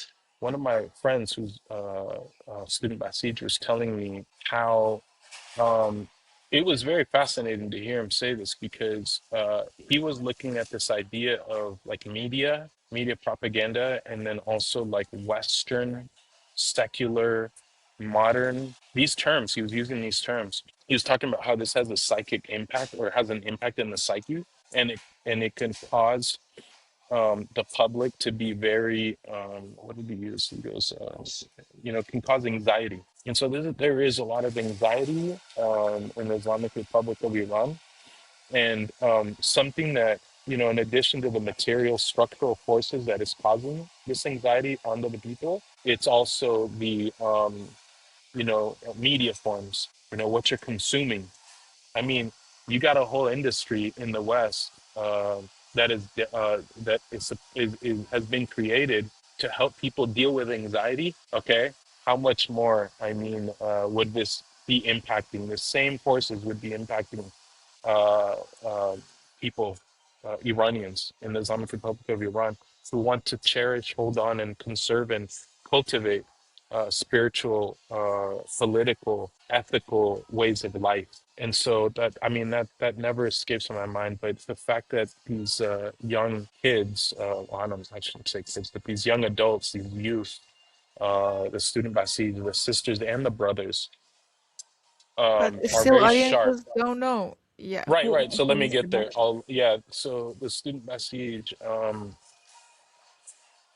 one of my friends who's a student Basij was telling me how it was very fascinating to hear him say this because he was looking at this idea of like media propaganda, and then also like Western, secular, modern, these terms, he was using these terms. He was talking about how this has a psychic impact or has an impact in the psyche, and it can cause the public to be very what did he use? He goes, can cause anxiety. And so there is a lot of anxiety in the Islamic Republic of Iran. And something that, in addition to the material structural forces that is causing this anxiety onto the people, it's also the, media forms, what you're consuming. I mean, you got a whole industry in the West that has been created to help people deal with anxiety. Okay, how much more? I mean, would this be impacting? The same forces would be impacting uh, uh, people, Iranians in the Islamic Republic of Iran, who want to cherish, hold on, and conserve and cultivate spiritual, political, ethical ways of life. And so that, I mean, that never escapes my mind. But the fact that these young kids, well, I shouldn't say kids, but these young adults, these youth, the student Basij, the sisters and the brothers, But are still, very sharp. audiences don't know. Yeah, Right, right. So let who me is the get there. Basij? Yeah. So the student Basij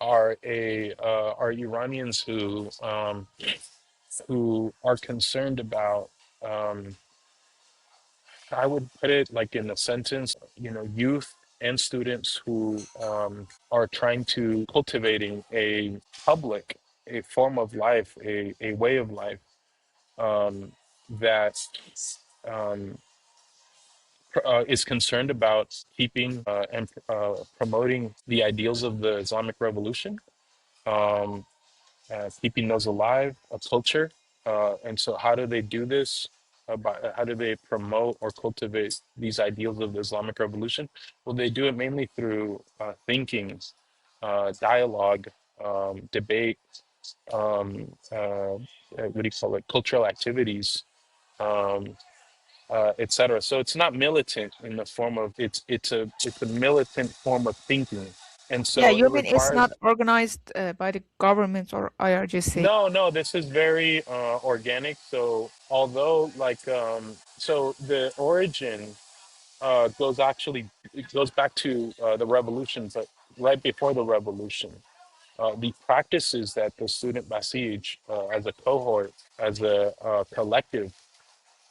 are Iranians who are concerned about. Um, I would put it like in a sentence, youth and students who are trying to cultivating a public, a form of life, a way of life that um, is concerned about keeping and promoting the ideals of the Islamic Revolution, um, keeping those alive, a culture. And so, how do they do this? How do they promote or cultivate these ideals of the Islamic Revolution? Well, they do it mainly through thinking, dialogue, debate, what do you call it? Cultural activities. Um, Etc. So it's not militant in the form of it's a militant form of thinking, and Yeah, so you it mean it's requires not organized by the government or IRGC? no. This is very organic. So although so the origin it goes back to the revolution, but right before the revolution. The practices that the student Basij, as a cohort, as a collective,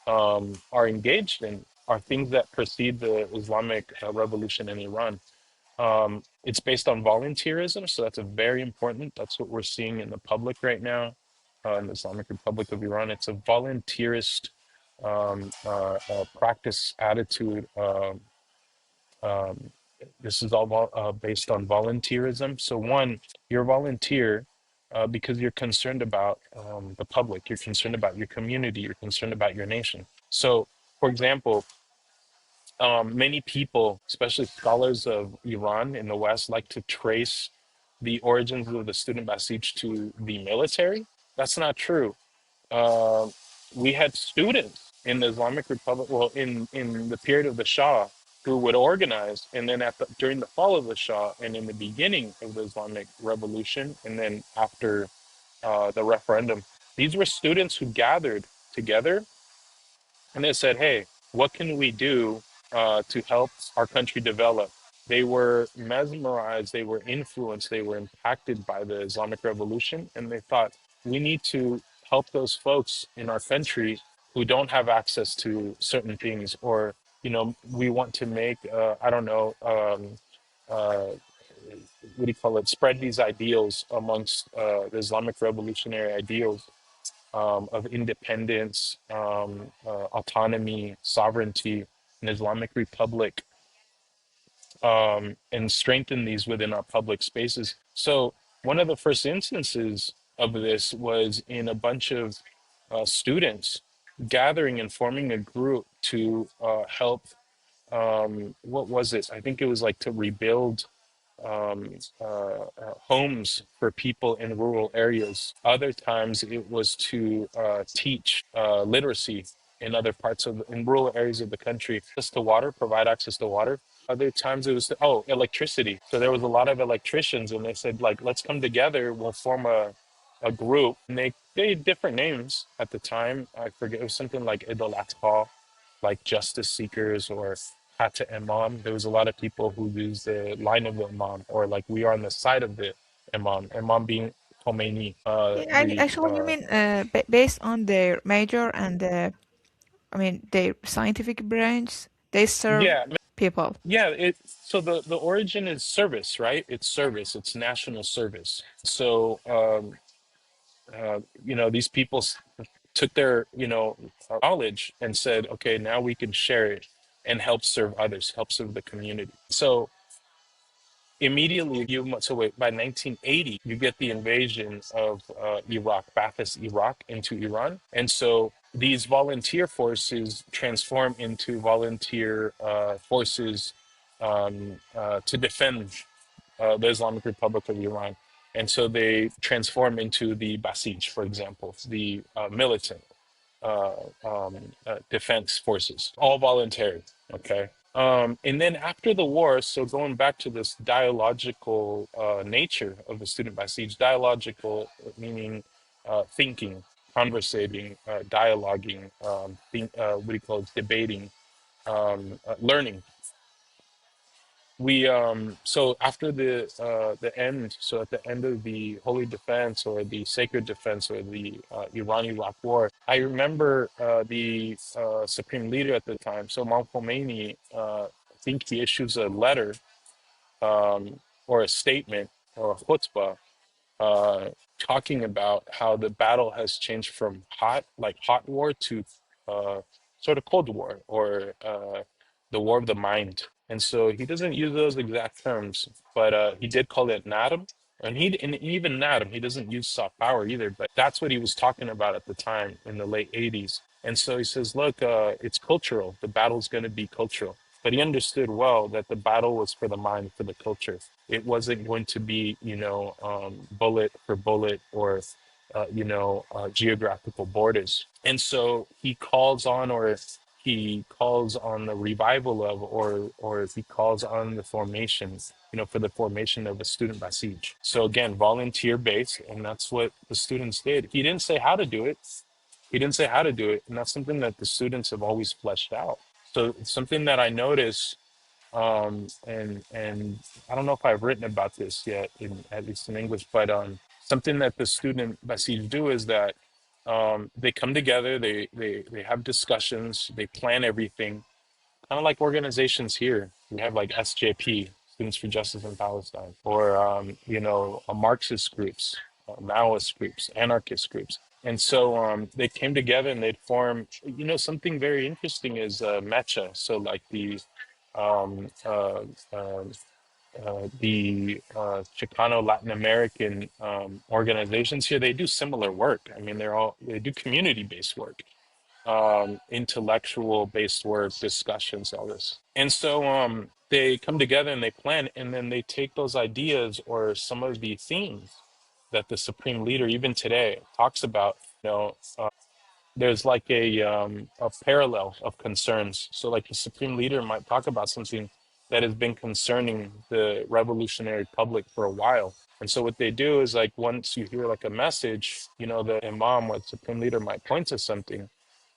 are engaged in are things that precede the Islamic Revolution in Iran. It's based on volunteerism, so that's a very important. That's what we're seeing in the public right now in the Islamic Republic of Iran. It's a volunteerist practice attitude. Um, this is all based on volunteerism. So one, you're a volunteer because you're concerned about the public, you're concerned about your community, you're concerned about your nation. So, for example, many people, especially scholars of Iran in the West, like to trace the origins of the student Basij to the military. That's not true. Uh, we had students in the Islamic Republic, well, in the period of the Shah, who would organize, and then during the fall of the Shah, and in the beginning of the Islamic Revolution, and then after the referendum, these were students who gathered together and they said, "Hey, what can we do to help our country develop?" They were mesmerized, they were influenced, they were impacted by the Islamic Revolution, and they thought we need to help those folks in our country who don't have access to certain things, or we want to make I don't know. What do you call it? Spread these ideals amongst the Islamic revolutionary ideals of independence, autonomy, sovereignty, an Islamic republic, and strengthen these within our public spaces. So, one of the first instances of this was in a bunch of students gathering and forming a group to help. What was it? I think it was like to rebuild homes for people in rural areas. Other times it was to teach literacy in other parts in rural areas of the country, just to water, provide access to water. Other times it was, electricity. So there was a lot of electricians, and they said, like, let's come together, we'll form a group. And they had different names at the time. I forget, it was something like Idol Atqa, like justice seekers, or Hata Imam. There was a lot of people who used the line of the Imam, or like we are on the side of the Imam. Imam being Khomeini, Yeah, the actually, you mean based on their major and I mean their scientific branch, they serve yeah, people. yeah. So the origin is service, right? It's service. It's national service. So these people took their knowledge and said, okay, now we can share it and help serve others, help serve the community. So immediately by 1980 you get the invasion of Iraq, Ba'athist Iraq, into Iran, and so these volunteer forces transform into volunteer forces to defend the Islamic Republic of Iran. And so they transform into the Basij, for example, the militant defense forces, all voluntary. Okay. And then after the war, so going back to this dialogical nature of the student Basij, dialogical meaning thinking, conversating, dialoguing, what do you call it, debating, learning. We so after the end, so at the end of the holy defense, or the sacred defense, or the Iran-Iraq war, I remember the supreme leader at the time, so Imam Khomeini, I think he issues a letter, or a statement, or a khutbah, uh, talking about how the battle has changed from hot war, to sort of cold war, or the war of the mind. And so he doesn't use those exact terms, but he did call it Nadam. And even Nadam, he doesn't use soft power either, but that's what he was talking about at the time in the late 80s. And so he says, look, it's cultural. The battle's going to be cultural. But he understood well that the battle was for the mind, for the culture. It wasn't going to be, bullet for bullet, or, geographical borders. And so he calls on the revival of, or he calls on the formations, for the formation of a student Basij. So again, volunteer based, and that's what the students did. He didn't say how to do it. He didn't say how to do it, and that's something that the students have always fleshed out. So it's something that I notice, and I don't know if I've written about this yet, at least in English, but something that the student Basij do is that they come together, they have discussions, they plan everything, kind of like organizations here. We have like SJP, Students for Justice in Palestine, or Marxist groups, Maoist groups, anarchist groups. And so they came together and they'd form, something very interesting is mecha. So like the um, uh, uh, the Chicano Latin American organizations here, they do similar work. I mean, they do community based work, intellectual based work, discussions, all this. And so they come together and they plan, and then they take those ideas or some of the themes that the supreme leader, even today, talks about. There's like a parallel of concerns. So, like the supreme leader might talk about something that has been concerning the revolutionary public for a while. And so, what they do is like once you hear like a message, the imam or the supreme leader might point to something,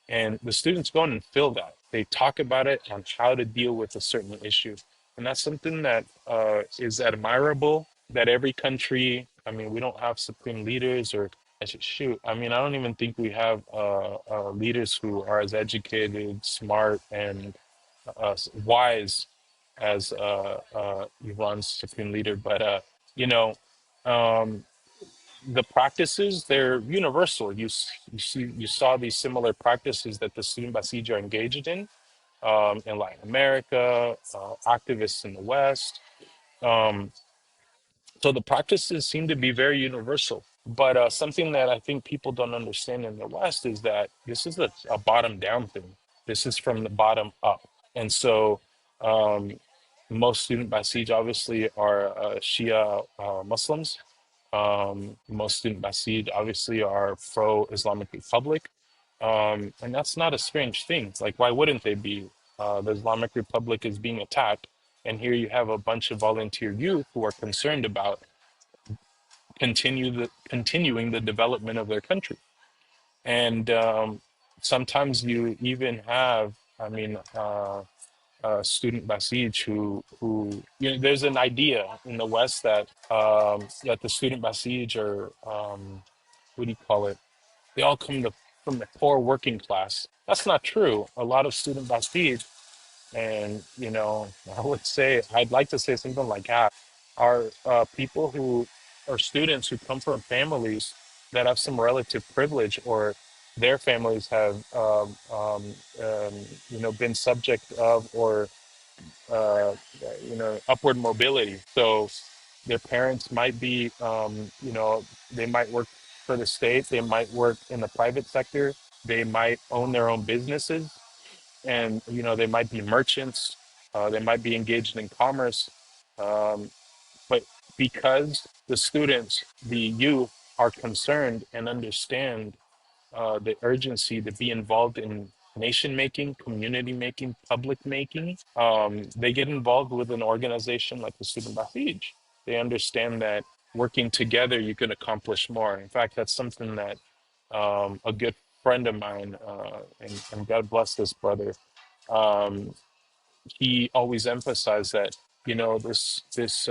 and the students go in and feel that. They talk about it on how to deal with a certain issue. And that's something that is admirable that every country, I mean, we don't have supreme leaders or, shoot, I mean, I don't even think we have leaders who are as educated, smart, and wise as Iran's supreme leader. But, you know, um, the practices, they're universal. You saw these similar practices that the student Basij are engaged in Latin America, activists in the West. Um, so the practices seem to be very universal. But something that I think people don't understand in the West is that this is a bottom down thing. This is from the bottom up. And so um, most student Basij obviously are Shia Muslims. Most student Basid obviously are pro-Islamic Republic. And that's not a strange thing. Like, why wouldn't they be? The Islamic Republic is being attacked. And here you have a bunch of volunteer youth who are concerned about continuing the development of their country. And sometimes you even have, I mean, student Basij there's an idea in the West that the student Basij are what do you call it? They all from the poor working class. That's not true. A lot of student Basij, and I would say I'd like to say something like half are people who are students who come from families that have some relative privilege, or their families have been subject of, or uh, upward mobility. So their parents might be, they might work for the state, they might work in the private sector, they might own their own businesses, and they might be merchants, they might be engaged in commerce, um, but because the students, the youth, are concerned and understand the urgency to be involved in nation making, community making, public making. They get involved with an organization like the Student Basij. They understand that working together, you can accomplish more. In fact, that's something that a good friend of mine, and God bless this brother, um, he always emphasized that this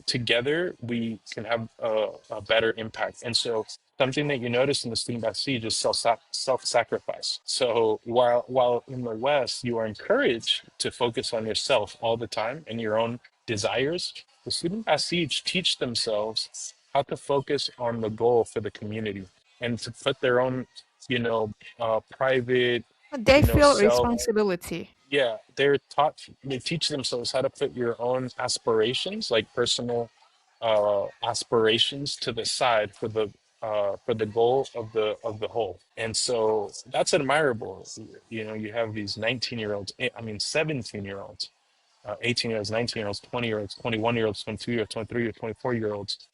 together we can have a better impact. And so something that you notice in the student backseat is self-sacrifice. So while in the West you are encouraged to focus on yourself all the time and your own desires, the student backseat teach themselves how to focus on the goal for the community and to put their own private They feel self. responsibility. Yeah, they teach themselves how to put your own aspirations, like personal aspirations, to the side for the goal of the whole. And so that's admirable. You have these 19-year-olds, I mean 17-year-olds, 18-year-olds, 19-year-olds, 20-year-olds, 21-year-olds, 22-year-olds, 23-year, 24-year-olds,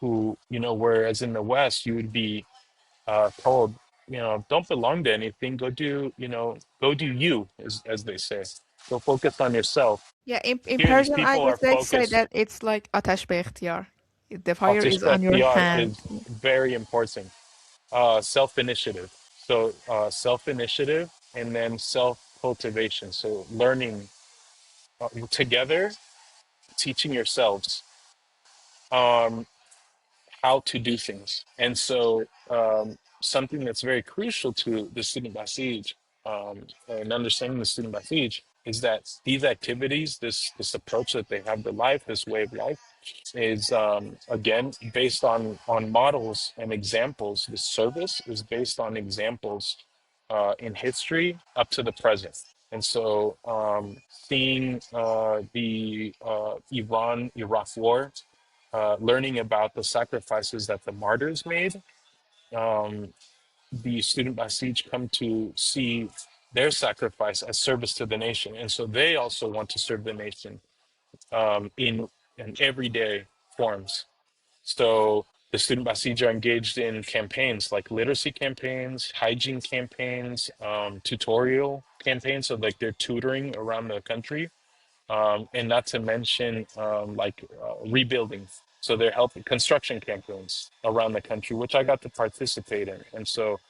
who whereas in the West you would be told, don't belong to anything. Go do you, as they say. Go focus on yourself. Yeah, in Here, these Persian, I people are guess they say focused. that it's like ateş be ikhtiyar. The fire is on your Autistic hand. is very important. Self-initiative. So self-initiative and then self-cultivation. So learning together, teaching yourselves. Um, how to do things. And so, something that's very crucial to the student Basij, and understanding the student Basij, is that these activities, this approach that they have to life, this way of life, is again based on models and examples. The service is based on examples in history up to the present. And so seeing the Iran-Iraq war, learning about the sacrifices that the martyrs made, um, the student Basij come to see their sacrifice as service to the nation. And so they also want to serve the nation in everyday forms. So the student Basij are engaged in campaigns like literacy campaigns, hygiene campaigns, tutorial campaigns. So like they're tutoring around the country, and not to mention rebuilding. So they're helping construction campaigns around the country, which I got to participate in. And so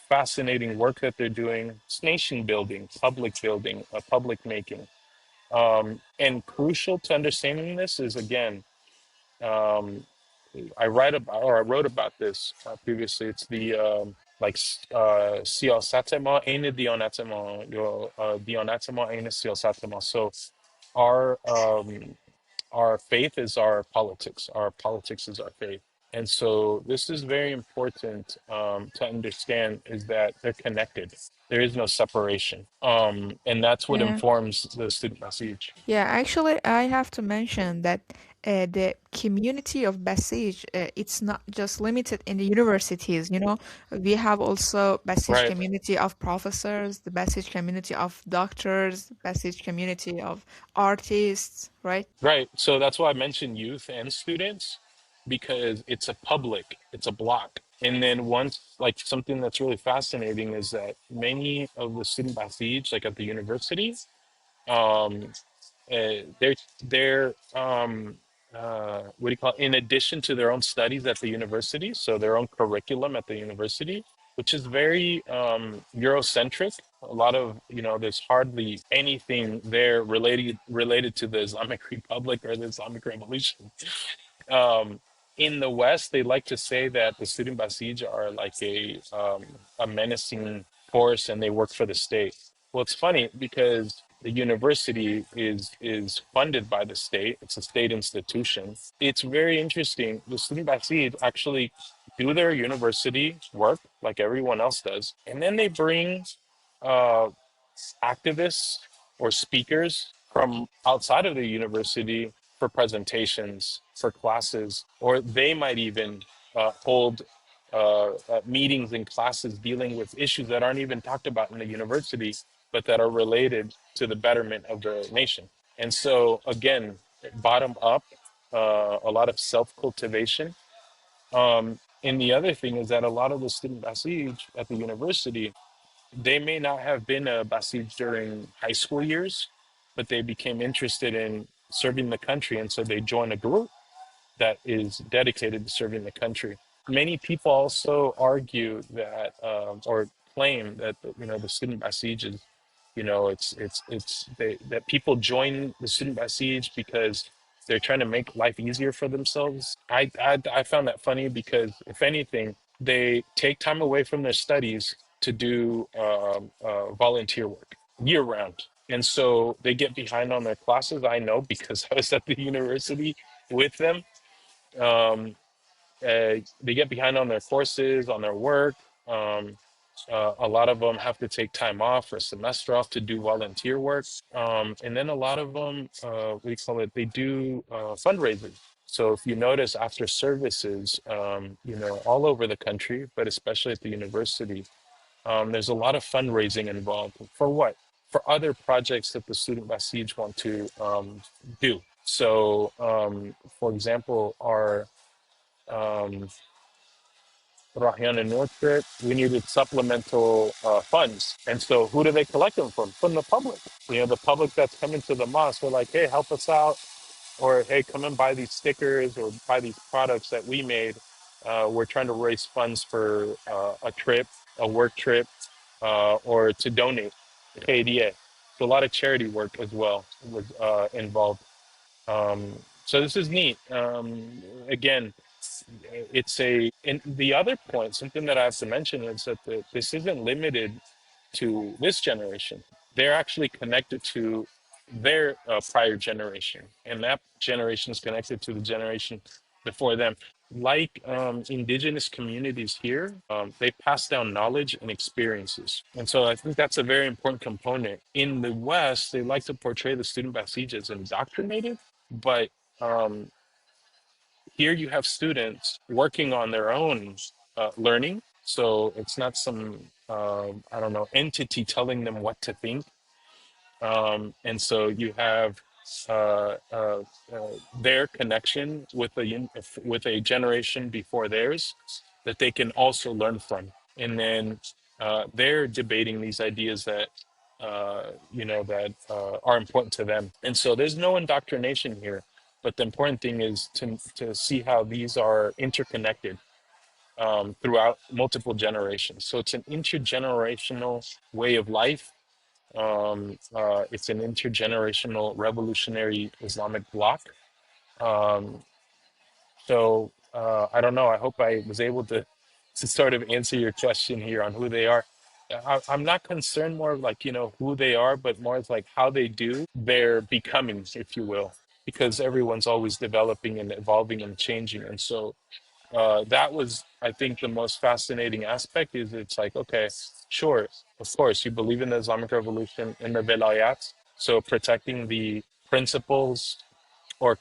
fascinating work that they're doing. It's nation building, public making. And crucial to understanding this is, again, um, I wrote about this previously. It's the siyasatma aynı diyanetma, diyanetma aynı siyasatma. So our our faith is our politics. Our politics is our faith. And so this is very important to understand, is that they're connected. There is no separation. And that's what Yeah. informs the student message. Yeah, actually, I have to mention that the community of Basij, it's not just limited in the universities. We have also Basij Right. community of professors, the Basij community of doctors, Basij community of artists, right? Right. So that's why I mentioned youth and students, because it's a block. And then once, like, something that's really fascinating is that many of the student Basij, like at the university, um, they're what do you call it? In addition to their own studies at the university, so their own curriculum at the university, which is very Eurocentric. A lot of, there's hardly anything there related to the Islamic Republic or the Islamic Revolution. Um, in the West, they like to say that the student Basij are like a menacing force and they work for the state. Well, it's funny because the university is funded by the state. It's a state institution. It's very interesting. The student Basij actually do their university work like everyone else does, and then they bring uh, activists or speakers from outside of the university for presentations, for classes, or they might even hold meetings and classes dealing with issues that aren't even talked about in the university, but that are related to the betterment of the nation. And so, again, bottom up, a lot of self cultivation. And the other thing is that a lot of the student Basij at the university, they may not have been a Basij during high school years, but they became interested in serving the country. And so they joined a group that is dedicated to serving the country. Many people also argue that, or claim that, the student Basij is, that people join the student Basij because they're trying to make life easier for themselves. I found that funny because, if anything, they take time away from their studies to do volunteer work year round. And so they get behind on their classes. I know because I was at the university with them. Um, they get behind on their courses, on their work. Um, a lot of them have to take time off or semester off to do volunteer work. And then a lot of them, we call it, they do fundraising. So if you notice after services, all over the country, but especially at the university, there's a lot of fundraising involved. For what? For other projects that the student Basij want to do. So, for example, our um, Rahyan and North Trip, we needed supplemental funds. And so who do they collect them from? From the public. The public that's coming to the mosque. They're like, hey, help us out. Or, hey, come and buy these stickers or buy these products that we made. We're trying to raise funds for a trip, a work trip, or to donate. KDA. So a lot of charity work as well was involved. So this is neat. Again, and the other point, something that I have to mention is that this isn't limited to this generation. They're actually connected to their prior generation, and that generation is connected to the generation before them. like indigenous communities here, they pass down knowledge and experiences. And so I think that's a very important component. In the West, they like to portray the student Basij as indoctrinated, but um, here you have students working on their own learning. So it's not some, I don't know, entity telling them what to think. And so you have uh, uh, their connection with with a generation before theirs that they can also learn from, and then they're debating these ideas that are important to them. And so there's no indoctrination here, but the important thing is to see how these are interconnected throughout multiple generations. So it's an intergenerational way of life. It's an intergenerational revolutionary Islamic bloc. Um, I don't know. I hope I was able to sort of answer your question here on who they are. I'm not concerned more of like, who they are, but more of like how they do their becoming, if you will, because everyone's always developing and evolving and changing. And so that was, I think, the most fascinating aspect is it's like, okay, sure, of course, you believe in the Islamic Revolution, in the Velayat, so protecting the principles or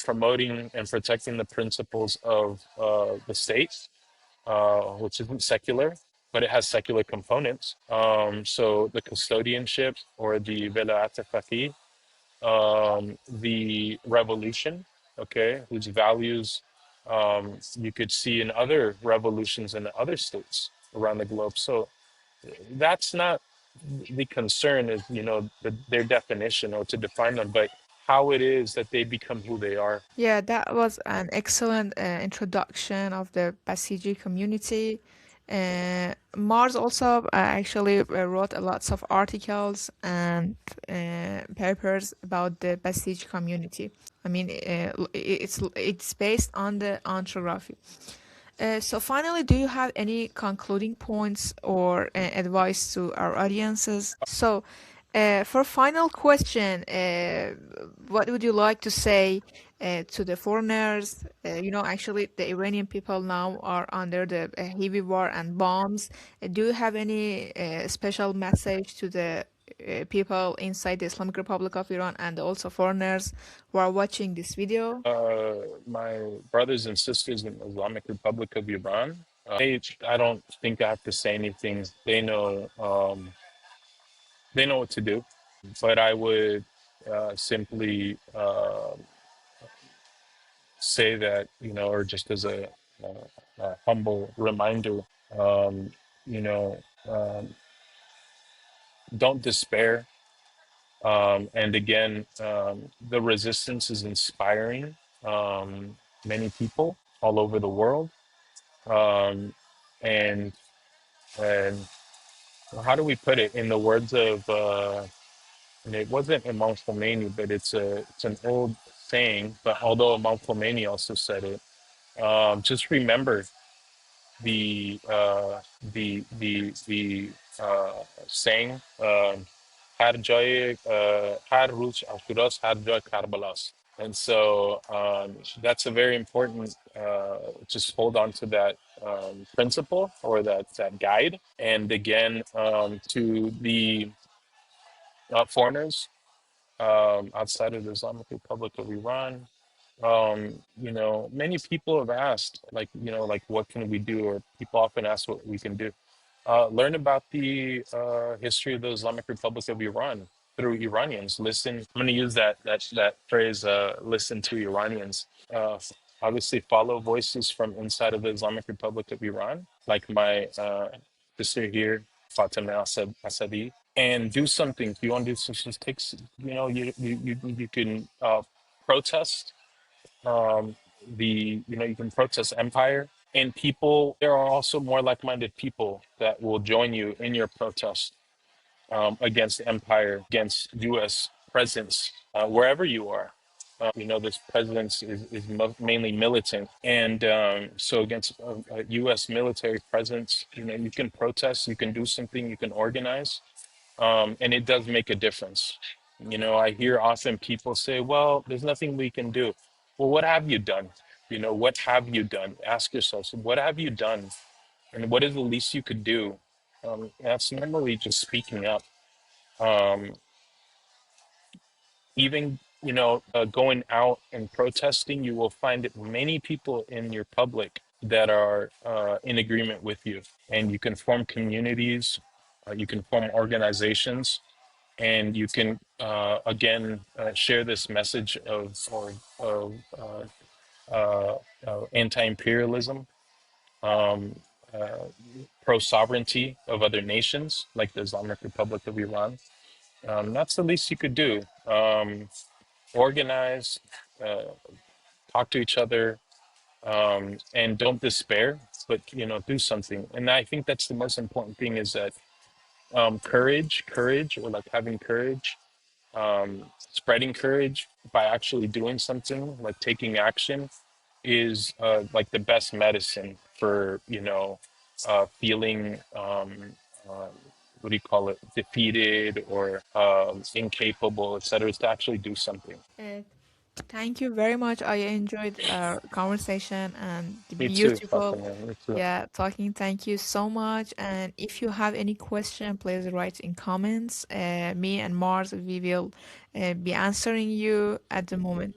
promoting and protecting the principles of the state, which isn't secular, but it has secular components. So the custodianship or the Velayat Faqih, the revolution, okay, whose values you could see in other revolutions in other states around the globe. So that's not the concern is, their definition or to define them, but how it is that they become who they are. Yeah, that was an excellent introduction of the Basiji community. Mars also actually wrote a lots of articles and papers about the Basiji community. I mean, it's based on the anthropography. So finally, do you have any concluding points or advice to our audiences? So, for final question, what would you like to say to the foreigners? Actually, the Iranian people now are under the heavy war and bombs. Do you have any special message to the people inside the Islamic Republic of Iran and also foreigners who are watching this video? My brothers and sisters in the Islamic Republic of Iran, I don't think I have to say anything. They know what to do. But I would simply say that, or just as a humble reminder, um, you know, um, don't despair. And again, the resistance is inspiring many people all over the world. Um, and and how do we put it in the words of and it wasn't Imam Khomeini, but it's an old saying. But although Imam Khomeini also said it, just remember the saying, "Har jai har roz ashuras, har jai Karbalas." And so that's a very important. Just hold on to that principle or that guide. And again, to the foreigners outside of the Islamic Republic of Iran. Many people have asked, like, like, what can we do? Or people often ask what we can do. Learn about the history of the Islamic Republic of Iran through Iranians. Listen, I'm going to use that phrase, listen to Iranians. Obviously, follow voices from inside of the Islamic Republic of Iran, like my sister here, fatemehasadi, and do something. If you want to do something, just takes, you can protest you can protest empire, and people, there are also more like-minded people that will join you in your protest against empire, against U.S. presence, wherever you are. This presence is mainly militant. And so against U.S. military presence, you can protest, you can do something, you can organize, and it does make a difference. I hear often people say, well, there's nothing we can do. Well, what have you done? You know, what have you done? Ask yourself, so what have you done? And what is the least you could do? That's normally just speaking up. Um, even, you know, going out and protesting, you will find that many people in your public that are in agreement with you. And you can form communities, you can form organizations, and you can, again, share this message of anti-imperialism, um, uh, pro-sovereignty of other nations, like the Islamic Republic of Iran. That's the least you could do. Organize, uh, talk to each other, and don't despair, but, you know, do something. And I think that's the most important thing, is that courage, or like having courage, spreading courage by actually doing something, like taking action, is like the best medicine for, you know, feeling what do you call it, defeated or incapable, etc. Is to actually do something. Uh, Thank you very much. I enjoyed our conversation and the Me too, beautiful, Fatima. Me too. yeah, talking. Thank you so much. And if you have any question, please write in comments. Me and Mars, we will be answering you at the moment.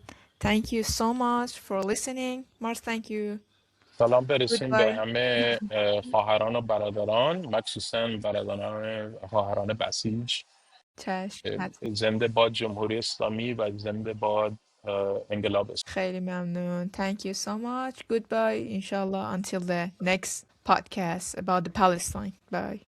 Thank you so much for listening. Mars, thank you. سلام برسیم به Goodbye. همه خواهران و برادران، مخصوصا برادران خواهران بسیج. چشم. زنده باد جمهوری اسلامی و زنده باد انقلاب اسلامی. خیلی ممنون. Thank you so much. Goodbye. Inshallah until the next podcast about the Palestine. Bye.